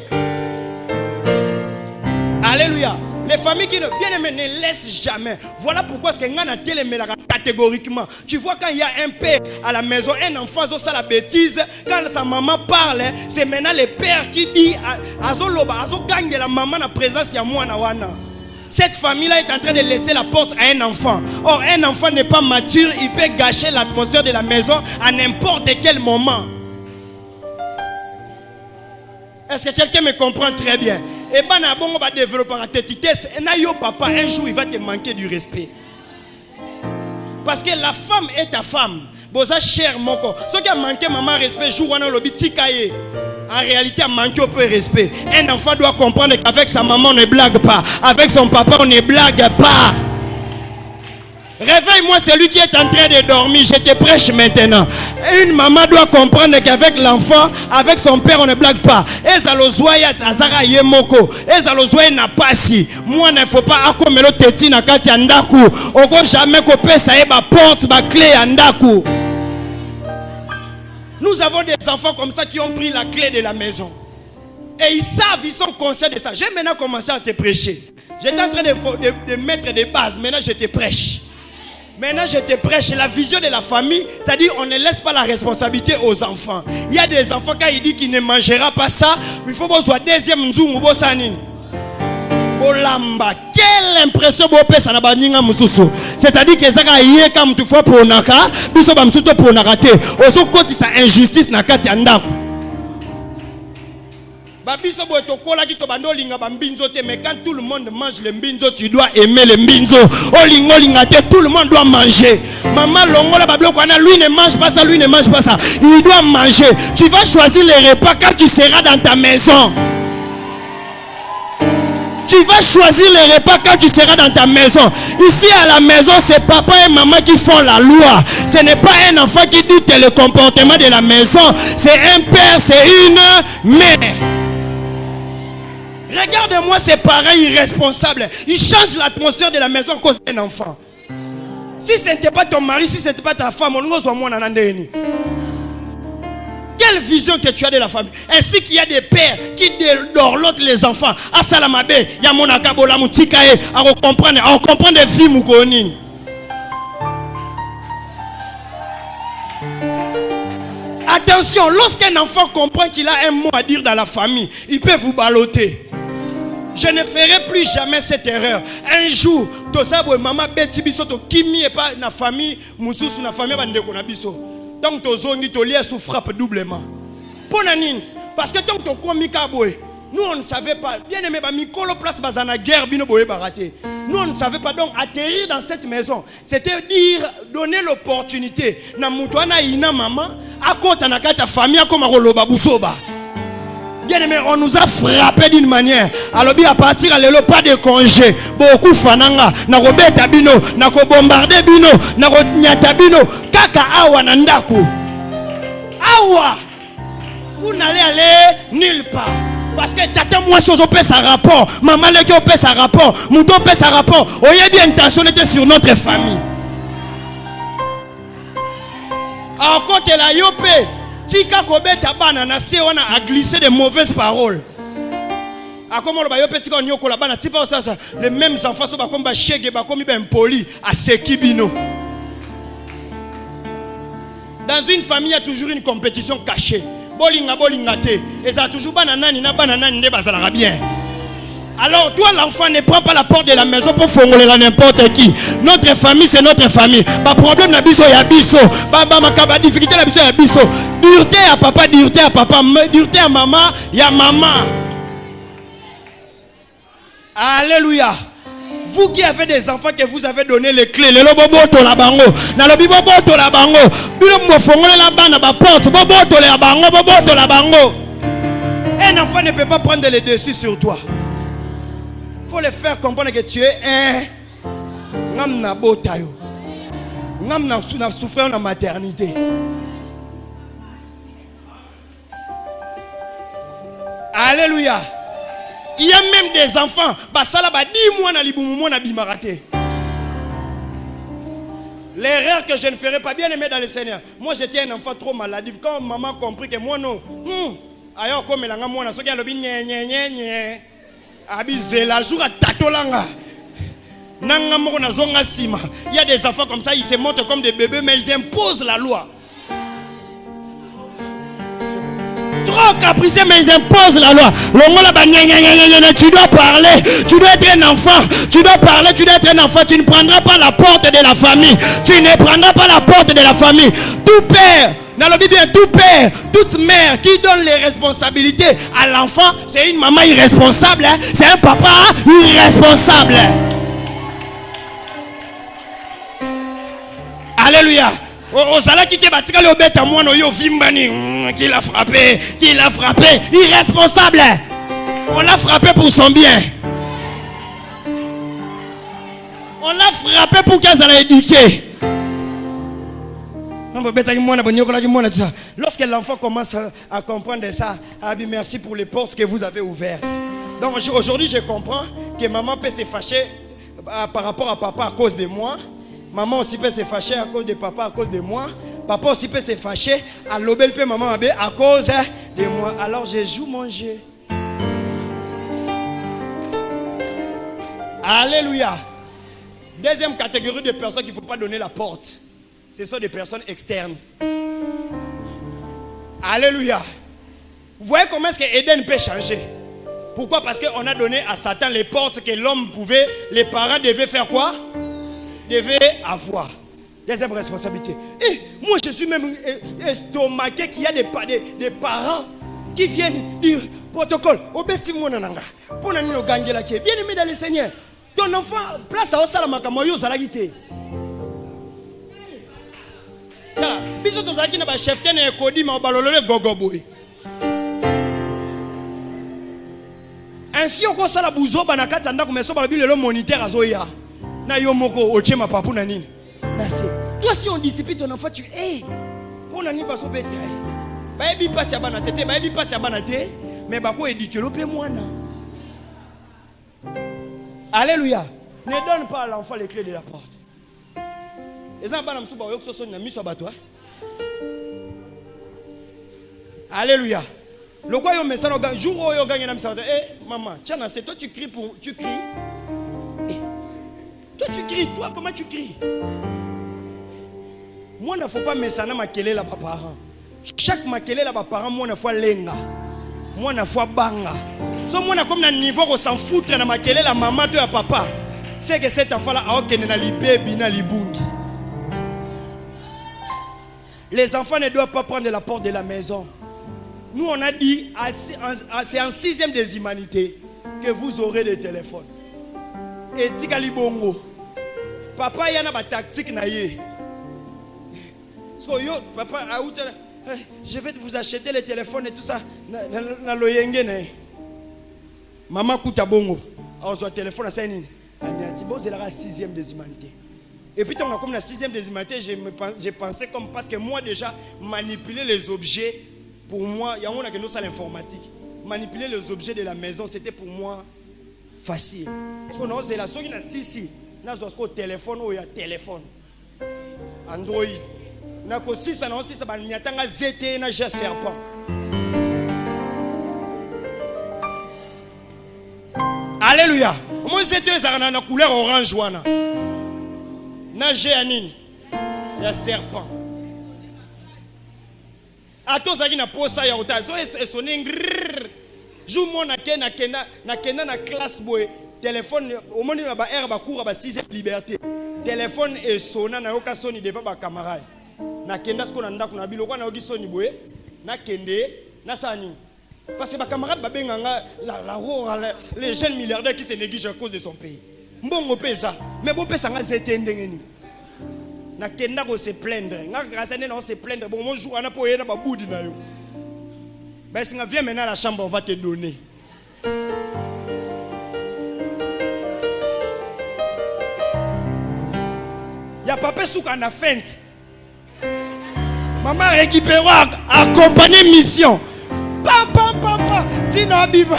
Alléluia. Les familles qui ne bien aimées ne laissent jamais. Voilà pourquoi ce que ngana télémé catégoriquement. Tu vois quand il y a un père à la maison, un enfant ça la bêtise, quand sa maman parle, c'est maintenant le père qui dit azo loba, azo gagne de la maman na présence ya moi na wana. Cette famille-là est en train de laisser la porte à un enfant. Or un enfant n'est pas mature, il peut gâcher l'atmosphère de la maison à n'importe quel moment. Est-ce que quelqu'un me comprend très bien? Et ben na bongo va développer la tétitesse. Et na yo papa un jour il va te manquer du respect. Parce que la femme est ta femme. Boza cher moko. Ce qui a manqué maman respect jour wana lobi tikaye. En réalité a manqué un peu de respect. Un enfant doit comprendre qu'avec sa maman on ne blague pas. Avec son papa on ne blague pas. Réveille-moi celui qui est en train de dormir. Je te prêche maintenant. Une maman doit comprendre qu'avec l'enfant, avec son père, on ne blague pas. Ezalozoya azara yemoko. Ezalozoya n'a pas si. Moi, il ne faut pas akomelo teti na kati andaku. Oko jamais kopé ça eba porte ba clé andaku. Nous avons des enfants comme ça qui ont pris la clé de la maison. Et ils savent, ils sont conscients de ça. J'ai maintenant commencé à te prêcher. J'étais en train de mettre des bases. Maintenant, je te prêche. Maintenant, je te prêche la vision de la famille. C'est-à-dire, on ne laisse pas la responsabilité aux enfants. Il y a des enfants, quand il dit qu'il ne mangera pas ça, il faut que soit deuxième nzungu bosanin. Bolamba, quelle impression ça n'a pas ninga mususu. C'est-à-dire que ça a yé comme tu fois pour naka, biso ba msuto pour nakate. Oso koti sa injustice na kati andako. Babiso boy to kola ki to bando linga ba mbinzo te, mais quand tout le monde mange le mbinzo, tu dois aimer le mbinzo. Olingo linga te, tout le monde doit manger. Maman longola bablo kwana, lui ne mange pas ça, lui ne mange pas ça. Il doit manger. Tu vas choisir les repas quand tu seras dans ta maison. Tu vas choisir les repas quand tu seras dans ta maison. Ici à la maison, c'est papa et maman qui font la loi. Ce n'est pas un enfant qui dit le comportement de la maison. C'est un père, c'est une mère. Regarde-moi ces parents irresponsables. Ils changent l'atmosphère de la maison à cause d'un enfant. Si ce n'était pas ton mari, si ce n'était pas ta femme, on ne soit moins en andéni. Quelle vision que tu as de la famille. Ainsi qu'il y a des pères qui dorlotent les enfants. À Salamabe, il y a mon akabola, mon tikae, à comprendre des vies moukonines. Attention, lorsqu'un enfant comprend qu'il a un mot à dire dans la famille, il peut vous balloter. Je ne ferai plus jamais cette erreur. Un jour, to sabo maman beti biso to kimi et pas na famille, mususu na famille bandeko na biso. Tant que to zongi to lié sous frappe doublement. Ponanine, parce que tant que to komika boy, nous on ne savait pas. Bien aimé ba mikolo place bazana guerre bino boye baraté. Nous on ne savait pas, donc atterrir dans cette maison, c'était dire donner l'opportunité na mutwana ina maman à côté na kata famille comme roloba busoba. Bien aimé, on nous a frappé d'une manière. Alors bien à partir à l'élo, pas de congé. Beaucoup fananga, na robeta bino, na ko bombarder bino, na ko nyata bino, kaka awa nandaku. Awa. Vous n'allez aller nulle part. Parce que tata moi chose au sa rapport, maman le qui au sa rapport, mouton sa rapport. Oyez bien intention était sur notre famille. Encore te la yopé. Tika kobeta bana na se wana a glissé de mauvaises paroles. A comment le bayo petit on yoko la bana tipa ça les mêmes enfants sont ba comme ba chege ba comme ben poli a sekibino. Dans une famille il y a toujours une compétition cachée. Bolinga te et ça toujours bana nani nde bazala bien. Alors toi l'enfant ne prend pas la porte de la maison pour fongoler n'importe qui. Notre famille c'est notre famille. Pas problème na biso ya biso. Ba makaba difficulté na biso ya biso. Dureté à papa, dureté à papa, dureté à maman, ya maman. Alléluia. Vous qui avez des enfants que vous avez donné les clés, le bobo to la bango, na le bobo to la bango. Bilo mo fongoler la bana ba porte, bobo to la bango, bobo to la bango. Un enfant ne peut pas prendre le dessus sur toi. Faut le faire comprendre que tu es un namna botayo. Namna souffrant en maternité. Alléluia. Il y a même des enfants, basala ba 10 mois na libumu mo na bimarate. L'erreur que je ne ferai pas, bien aimé dans le Seigneur. Moi j'étais un enfant trop maladif. Quand maman compris que moi non, ayo comme elanga moi na soki alobi nye. Abisé la jour à tatolanga. Nanga moko na zonga sima. Il y a des enfants comme ça, ils se montrent comme des bébés, mais ils imposent la loi. Trop capricieux, mais ils imposent la loi. Tu dois parler, tu dois être un enfant, tu dois parler, tu dois être un enfant. Tu ne prendras pas la porte de la famille. Tu ne prendras pas la porte de la famille. Tout père, dans le Bible, tout père, toute mère qui donne les responsabilités à l'enfant, c'est une maman irresponsable, hein? C'est un papa irresponsable. Alléluia. Osala qui te batika le bête à moi no yo vimbani qui l'a frappé, irresponsable. On l'a frappé pour son bien. On l'a frappé pour qu'elle soit éduquée. Lorsque l'enfant commence à comprendre ça, merci pour les portes que vous avez ouvertes. Donc aujourd'hui, je comprends que maman peut se fâcher par rapport à papa à cause de moi. Maman aussi peut se fâcher à cause de papa à cause de moi. Papa aussi peut se fâcher à l'obel peut maman à cause de moi. Alors je joue mon jeu. Alléluia. Deuxième catégorie de personnes qu'il ne faut pas donner la porte. Ce sont des personnes externes. Alléluia. Vous voyez comment est-ce que Éden peut changer? Pourquoi? Parce qu'on a donné à Satan les portes que l'homme pouvait, les parents devaient faire quoi? Devaient avoir. Deuxième responsabilité. Et moi je suis même estomaqué qu'il y a des parents qui viennent dire protocole. Pour nous gagner la quai. Bien aimé dans le Seigneur. Ton enfant, place à Osalamaka, moi, yo, Zalagité. Biso to zaki na ba chef tene ekodi ma balolole gogoboy. Ainsi on ko sala buzo bana kati ndako meso ba bilelo moniteur azoya. Na yo moko ochema papu na nini. Na se. Toi si on discipline ton enfant tu pour nani baso betaille. Ba ebi passe ya bana tete, ba ebi passe ya bana te, mais ba ko éduquer pe mwana. Alléluia. Ne donne pas à l'enfant les clés de la porte. Alléluia. Le quoi yo message au jour où yo gagne na message. Maman, tiens, c'est toi tu cries pour tu cries. Toi tu cries, toi comment tu cries? Moi ne faut pas messana makele la parent. Chaque makele la parent moi ne faut lenga. Moi ne faut banga. So moi na comme na niveau qu'on s'en foutre na makele la maman toi papa. C'est que cet enfant là a aucun na libebi na libungi. Les enfants ne doivent pas prendre la porte de la maison. Nous on a dit, c'est en 6e des humanités que vous aurez des téléphones. Et Tikali Bongo. Papa y en a ma tactique na ye. So yo papa je vais vous acheter les téléphones et tout ça na loyenge na. Maman kuta bongo. Alors téléphone à ça nini. Aniati bo c'est la 6e des humanités. Et puis, on a comme la 6e des humanités, j'ai pensé comme parce que moi déjà, manipuler les objets, pour moi, il y a un qui nous l'informatique. Manipuler les objets de la maison, c'était pour moi facile. Parce qu'on a c'est la qui a si, on a téléphone ou il y a téléphone. Android. On a aussi ça, on a aussi ça, il y a un ZT, un serpent. Alléluia. Moi, ZT, ça a une couleur orange. Nage anine, il y a serpent. Attends, ça qui n'a pas ça, il y a autant. So, sonné, joue mon na classe boy. Téléphone, au moment où il y a un cours à 6e liberté. Téléphone et sonné, na yoka soni devant ma camarade. Na kenda ce qu'on a nda kuna bilo, qu'on a ogi soni boy. Na kende, na sani. Parce que ma camarade ba benganga les jeunes milliardaires qui se négligent à cause de son pays. Mbongo pesa, mais bon pesa nga zete ndengeni. Na kenda ko se plaindre, nga grâce à non se plaindre. Bon mon jour on a pas yena ba boudi na yo. Ben si nga viens maintenant à la chambre on va te donner. Ya papa souka na feinte. Maman récupère accompagner mission. Papa, tino abiba.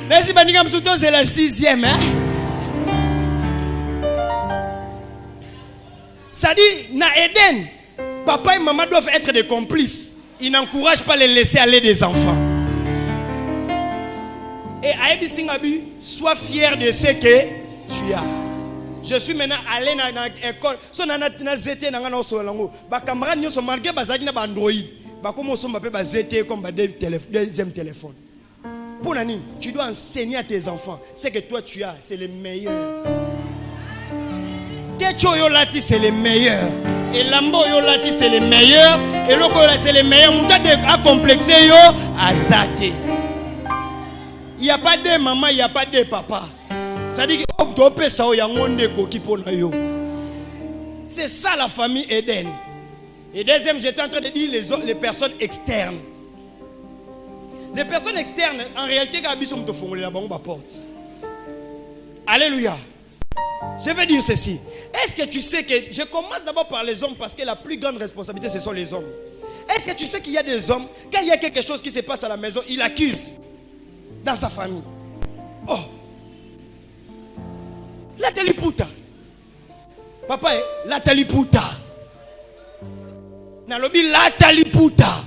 Merci Banigam Souto, c'est la 6e. Hein? Ça dit, na Eden, papa et maman doivent être des complices. Ils n'encouragent pas les laisser aller des enfants. Et Aïbi Singabi, sois fier de ce que tu as. Je suis maintenant allé dans l'école. Si on a zété dans l'école, les camarades nous sont marqués par Android. Comme on s'appelle zété comme deuxième téléphone. Pour Nani, tu dois enseigner à tes enfants. Ce que toi tu as, c'est le meilleur. Kecho Yolati, c'est le meilleur. Et Lambo Yolati, c'est le meilleur. Et Loko c'est le meilleur. Mouta a complexé yo azate. Il n'y a pas de maman, il n'y a pas de papa. Ça dit que c'est ça la famille Eden. Et deuxième, j'étais en train de dire les personnes externes. Les personnes externes, en réalité, quand ils sont te formuler la bonne porte. Alléluia. Je vais dire ceci. Est-ce que tu sais que... Je commence d'abord par les hommes parce que la plus grande responsabilité, ce sont les hommes. Est-ce que tu sais qu'il y a des hommes, quand il y a quelque chose qui se passe à la maison, ils l'accusent dans sa famille. Oh. La teliputa. Papa, la teliputa. Nalobi la teliputa.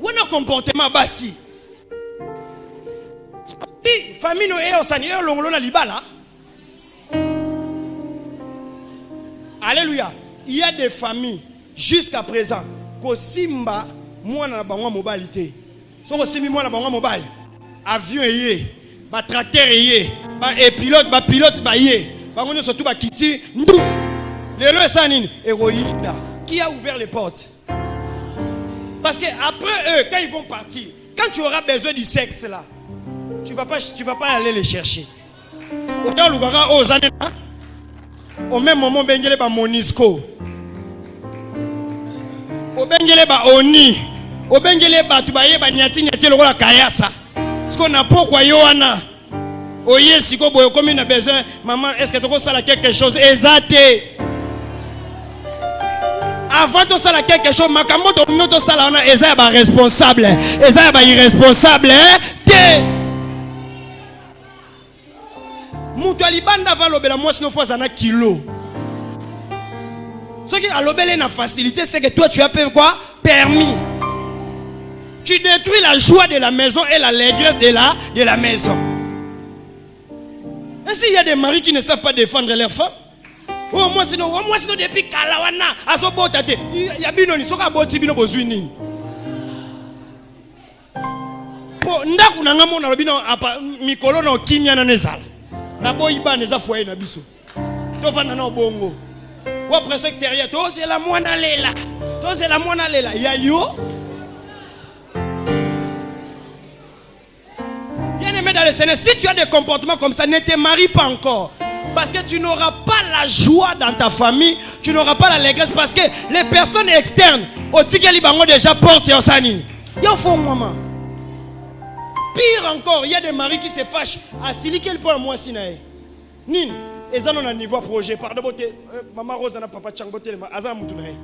Où est comportement bassi? Si famille no e osani e longolo na libala. Alléluia. Il y a des familles jusqu'à présent ko simba mwana na bango mobilité. Soko simbi mwana na bango mobile. Avion yé, ba tracteur yé, ba pilote ba yé. Bango ne surtout ba kiti ndu. Lelo esanine héroïda. Qui a ouvert les portes? Parce que après eux, quand ils vont partir, quand tu auras besoin du sexe là, tu vas pas aller les chercher. Au même moment, bengele ba Monisco, au bengele ba Oni, au bengele ba tubaye ba nyati le rola kayasa. Ce qu'on a pourquoi yoana. Oye siko boyo comme il a besoin, maman, est-ce que tu as quelque chose? Exacté. Avant de faire quelque chose, makambo to noto sala ona eza ba responsable, eza ba irresponsable, te. Mutu alibanda va lobela moi sino fois ana kilo. Ce qui a lobelé na facilité, c'est que toi tu as fait quoi? Permis. Tu détruis la joie de la maison et l'allégresse de la maison. Et s'il y a des maris qui ne savent pas défendre leurs femmes, oh moi sinon depuis kalawana azobota te ya bino ni soka boti bino bozwini po ndaku na ngamo na bino apa mikolo na kimia na nezala na boyiba neza foyer na biso to vanda na bongo wa pression extérieure to c'est la mwana lela ya yo bien aimé dans le Seigneur, si tu as des comportements comme ça, ne te marie pas encore. Parce que tu n'auras pas la joie dans ta famille, tu n'auras pas l'allégresse parce que les personnes externes, au tigeli bango déjà portent ya osani. Ya fond maman. Pire encore, il y a des maris qui se fâchent. À sili quel point moi sinae. Nin, ezan on a niveau projet pardon bote maman Rose na papa Chango telema azam mutunae.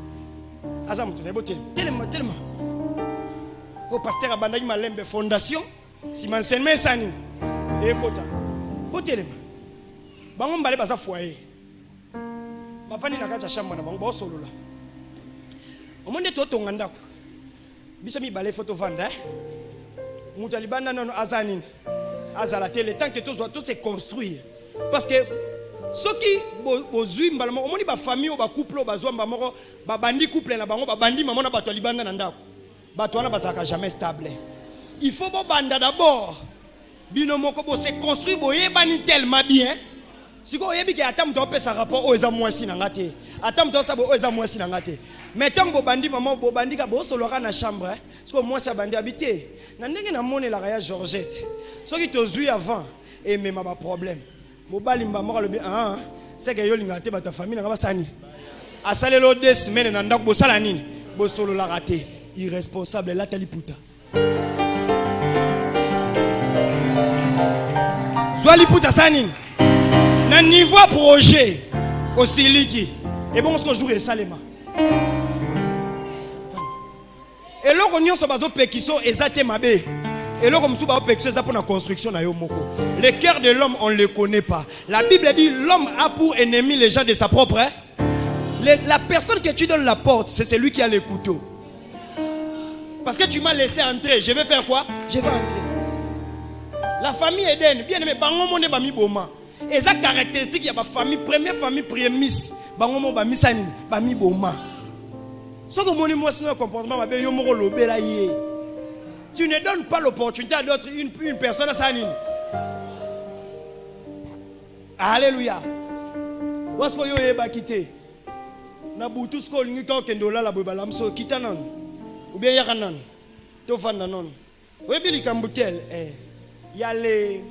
Azam mutunae bote telema. Au pasteur abandaki malembe fondation, si m'enseignement sani. Ekota. Bote telema. Bango mbale baza foyer. Bafani na kacha shamba na bango ba solola. Omonde to tonga ndako. Biso mi balé photo vanda. Mutu alibanda nono azanine. Azala te le temps que tout se construire. Parce que ceux qui bozui mbalamo omoni ba famille ou ba couple ba zwa mbamoko ba bandi couple na bango ba bandi maman na bato alibanda na ndako. Bato wana bazaka jamais stable. Il faut bo banda d'abord. Bino moko bo se construire boye bani tellement bien. Si vous avez un rapport aux amoisi nangate, attends aux amoisi nangate. Mais tant que bandi maman bandi ka bo solora na chambre, parce que moi ça bandi habité. Na ndenge na mone la raya Georgette. Ce qui te zui avant et même pas problème. Mobali mbamoko le bien c'est que yo lingate ba ta famille na ba sani. Asale lo 2 semaines na ndako bo sala nini? Bo solo la raté, irresponsable la taliputa. Zwali puta sanini. Na niveau projet aussi liki et bon ce que joue salema et là on nyonso bazo pekiso ezate mabe et là comme sou ba pekiso za pour la construction na yo moko. Le cœur de l'homme on le connaît pas. La Bible dit l'homme a pour ennemi les gens de sa propre la personne que tu donnes la porte c'est celui qui a le couteau. Parce que tu m'as laissé entrer, je vais faire quoi? Je vais entrer. La famille Eden bien aimé bango monde ba mi boma. Et ça caractéristique il y a ma famille première famille prémisse bango ba misani ba mi boma. Ce que mon moi c'est un comportement ba yo moko lobela yé. Tu ne donnes pas l'opportunité à d'autres une personne à sanine. Alléluia. Parce que yo eba quitter. Na butu sko lingi ka kendola la boba lamso kitanan. Ou bien yakanan. To fanda non. Webili kambutel il y a les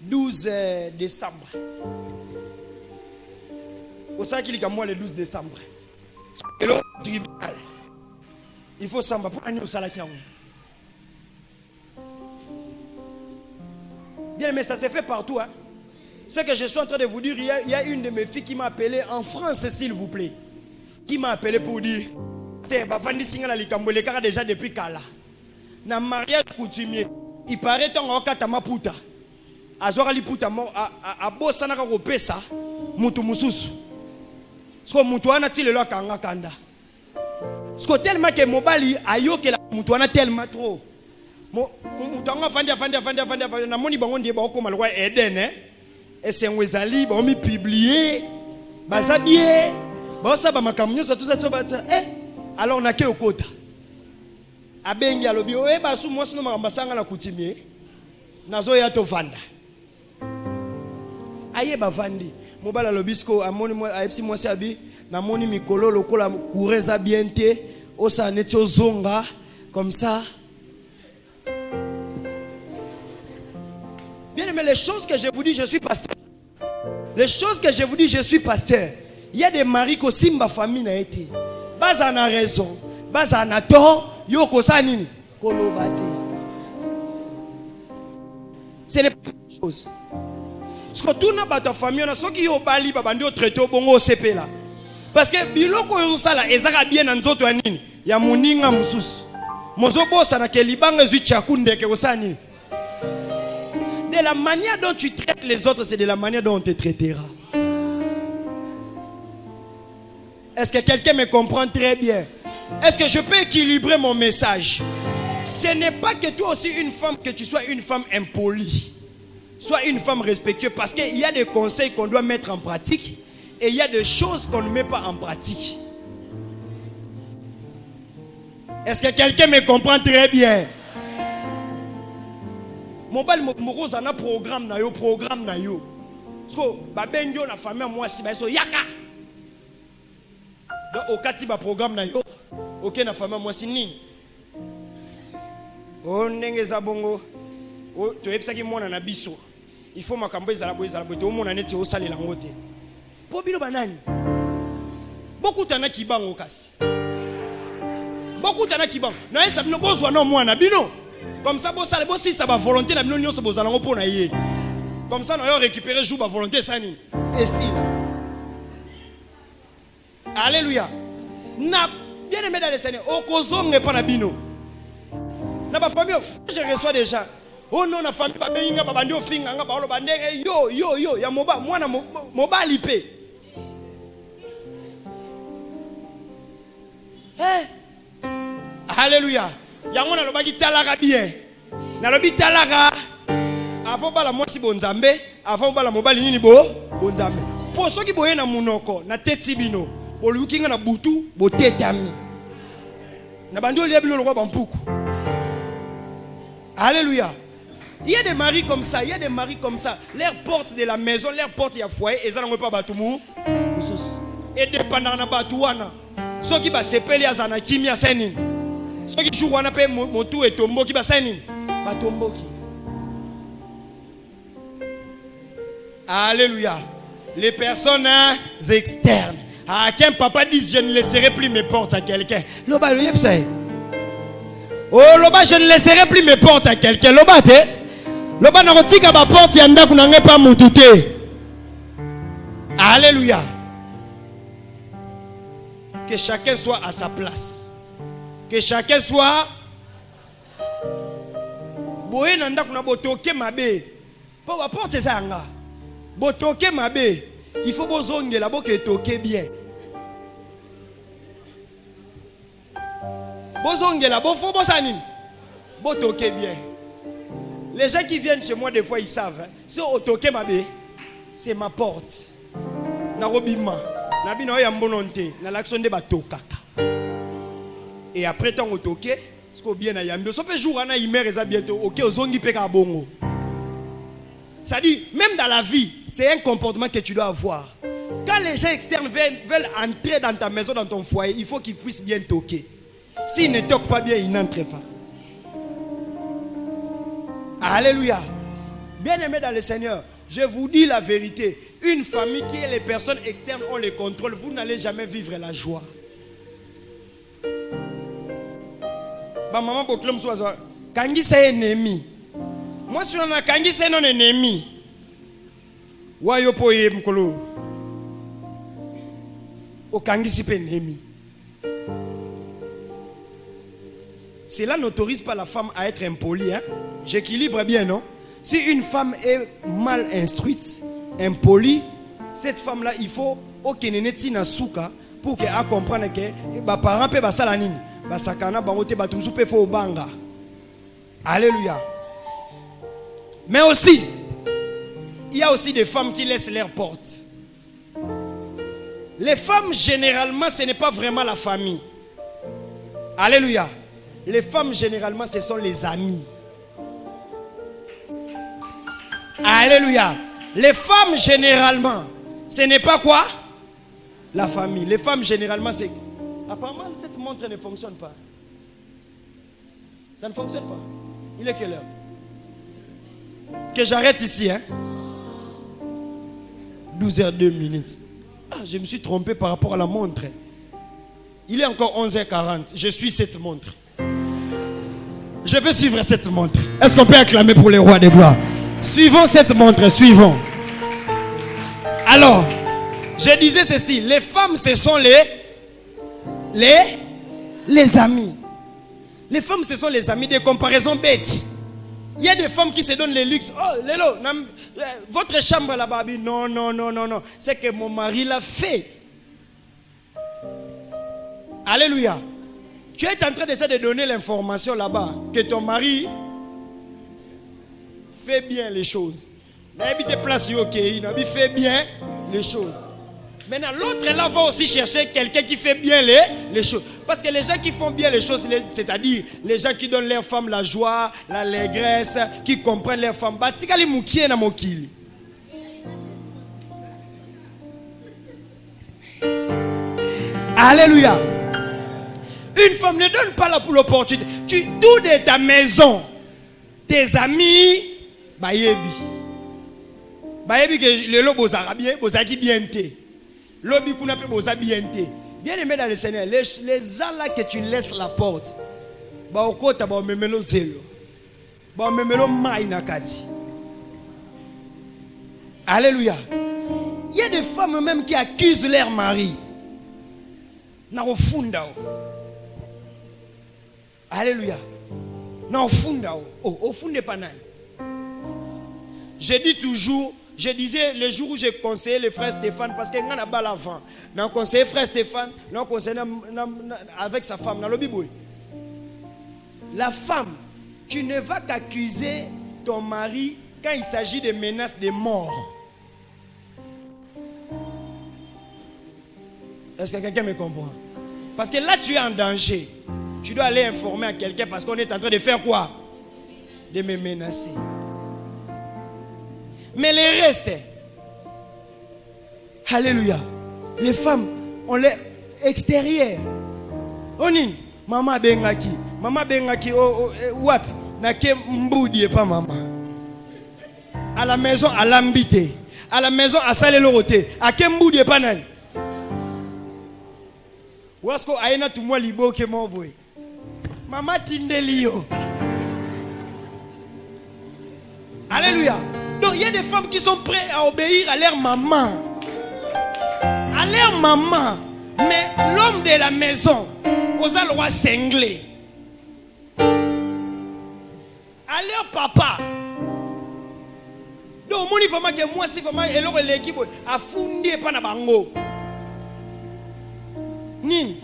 12 décembre. Au sein qu'il y a moi le 12 décembre. Et le tribunal. Il faut samba pour aller au salakiaou. Bien, mais ça s'est fait partout. Hein. Ce que je suis en train de vous dire, il y a une de mes filles qui m'a appelé en France, s'il vous plaît. Qui m'a appelé pour dire, c'est Bafandi Singala Likambole car déjà depuis Kala. Na mariage coutumier, il paraît ton okata maputa. Azora liputa mo a bossa na ko pesa mutu mususu. Sko mutu ana ti le lo kanga kanda. Sko tellement que mobali ayoke la mutu ana tellement trop. Mutu anga fandi na moni bango ndie ba ko malwa Eden et c'est ngwezali ba mi publier bazabie ba sa ba makamnyo ça tout ça alors on a ke okota. Abengi alobi o e ba su mo sino makambasanga na kutimie. Nazo ya to vanda. Aye bavandi mobala lobisko amoni mo aipsi mo sabi na moni mikolo lokola coureza bien te osa netio zonga comme ça. Bien aimé, les choses que je vous dis, je suis pasteur. Les choses que je vous dis, je suis pasteur. Il y a des maris qui simba famille na été. Baza na raison, baza na tort, yo ko sanini kolobate. Ce n'est pas une chose. Parce que tout n'a pas ta famille, on a ceux qui ont bali, babandi au traité au bongo au CP là. Parce que biloko yo sala ezaka bien na nzoto ya nini ya muninga mususu. Mozo bossa na ke libanga zwi chakunde ke osani. De la manière dont tu traites les autres, c'est de la manière dont on te traitera. Est-ce que quelqu'un me comprend très bien? Est-ce que je peux équilibrer mon message? Ce n'est pas que toi aussi une femme, que tu sois une femme impolie. Sois une femme respectueuse, parce qu'il y a des conseils qu'on doit mettre en pratique et il y a des choses qu'on ne met pas en pratique. Est-ce que quelqu'un me comprend très bien? Mobile Moroz a un programme na yo. Parce que babengyo na famille moi si ba so yaka. Donc au kati ba programme na yo. OK na famille moi si nini. O ndenge za bongo. O to epsa ki mona na biso. Il faut makambo ezala bote o mona neti o salela ngote. Po bino banani. Beaucoup tana kibango kasi. Beaucoup tana kibango. Na esa bino bozwa no mwana bino. Comme ça, si ça va volonté, la mission se pose à l'envoi pour naïe. Comme ça, nous allons récupérer jour à volonté, ça ni. Et si là. Alléluia. Na bien aimé dans le Seigneur. Au causon n'est pas na bino. Na ba famille, je reçois déjà. Oh non, na famille ba benga ba bandi ofinga nga ba olo bandere yo ya moba mwana moba lipe. Alléluia. Yango na lobaki talaka bien. Na lobi talaka. Avant bala mwasi bonzambe, avant bala mobali nini bonzambe. Po soki boye na munoko na teti bino, bolukinga na butu botetami. Na bandi olia bilo lokwa bampuku. Alléluia. Il y a des maris comme ça, il y a des maris comme ça. Leur porte de la maison, leur porte ya foyer, et ça n'ont pas batumu. Et dépendant na batuana. Ceux qui ba sepeli azana kimia senini. Ceux qui jouent, on appelle motu et tombo qui va s'ennuyer. Pas tombo qui. Alléluia. Les personnes externes. À qu'un papa dise je ne laisserai plus mes portes à quelqu'un. Loba le yepsay. Oh loba je ne laisserai plus mes portes à quelqu'un. Loba te. Loba na rotika ba porte yanda kunange pas mutute. Alléluia. Que chacun soit à sa place. Que chacun soit boye nanda kuna botoke mabe po ba porte ça nga botoke mabe il faut bozongela boke toke bien bozongela bo faut bosanini botoke bien. Les gens qui viennent chez moi des fois ils savent hein? Si otoke mabe c'est ma porte na robima na bino ya mbononte na l'action de batokaka. Et après tant au toqué, ce qu'on bien a yambi, ça peut jouer à imer et ça bientôt, ok, aux ongi peka bongo. Ça dit, même dans la vie, c'est un comportement que tu dois avoir. Quand les gens externes veulent entrer dans ta maison, dans ton foyer, il faut qu'ils puissent bien toquer. S'ils ne toquent pas bien, ils n'entrent pas. Alléluia. Bien aimé dans le Seigneur, je vous dis la vérité. Une famille qui est les personnes externes ont le contrôle, vous n'allez jamais vivre la joie. Ba maman boklom soazo kangi sa ennemi Moi, si on a kangi, c'est non ennemi. Wayo poye mkolo. O kangi si pe ennemi. Cela n'autorise pas la femme à être impolie. Hein? J'équilibre bien, non? Si une femme est mal instruite, impolie, cette femme-là, il faut okeneneti na souka pour qu'elle comprenne que ba parents pe basala nini, ba sakana bangote batumsu pe fo banga. Alléluia. Mais aussi, il y a aussi des femmes qui laissent leurs portes. Les femmes, généralement, ce n'est pas vraiment la famille. Alléluia. Les femmes, généralement, ce sont les amis. Alléluia. Les femmes, généralement, ce n'est pas quoi? La famille. Les femmes, généralement, c'est... Apparemment, cette montre ne fonctionne pas. Ça ne fonctionne pas. Il est quelle heure? Que j'arrête ici, hein? 12h02. Ah, je me suis trompé par rapport à la montre. Il est encore 11h40. Je suis cette montre. Je vais suivre cette montre. Est-ce qu'on peut acclamer pour les rois des gloires? Suivons cette montre, suivons. Alors, je disais ceci. Les femmes, ce sont les amis. Les femmes, ce sont les amis. Des comparaisons bêtes. Il y a des femmes qui se donnent les luxes. Oh, Lélo, votre chambre là-bas. Non, non, non, non, non. C'est que mon mari l'a fait. Alléluia. Tu es en train déjà de donner l'information là-bas que ton mari fait bien les choses. Il fait bien les choses. Maintenant, l'autre là va aussi chercher quelqu'un qui fait bien les choses. Parce que les gens qui font bien les choses, c'est-à-dire les gens qui donnent leurs femmes la joie, l'allégresse, qui comprennent leurs femmes. Alléluia. Une femme ne donne pas l'opportunité. Tu doutes de ta maison, tes amis, bayebi que le lobo zarabien, bozaki bien té. Lobi kuna pe boza bien té. Bien aimé dans le Seigneur, les gens là que tu laisses la porte, ba okota ba memelo zelo. Ba memelo mai nakati. Alléluia. Il y a des femmes même qui accusent leur mari. Na ofunda. Alléluia. Na ofunda. Oh, ofunda pas nan. Je dis toujours, je disais le jour où j'ai conseillé le frère Stéphane, parce que n'a pas l'enfant, n'a conseillé frère Stéphane, n'a conseillé avec sa femme, dans le Bible. La femme, tu ne vas qu'accuser ton mari quand il s'agit de menaces de mort. Est-ce que quelqu'un me comprend? Parce que là tu es en danger. Tu dois aller informer à quelqu'un parce qu'on est en train de faire quoi? De me menacer. Mais les restes, alléluia, les femmes, on les extérieures. Onin, maman bengaki, wap, nake mboudi pas maman. À la maison, à l'ambité, à la maison, à salé l'oroté, à kemboudi pas nan. Ou est-ce qu'on a une tout moi libo que mon boy? Maman tindelio. Alléluia. Donc il y a des femmes qui sont prêtes à obéir à leur maman. À leur maman. Mais l'homme de la maison, aux lois cinglés. À leur papa. Donc mon il que moi si vraiment et leur l'équipe a fondé pas na bango. Nin.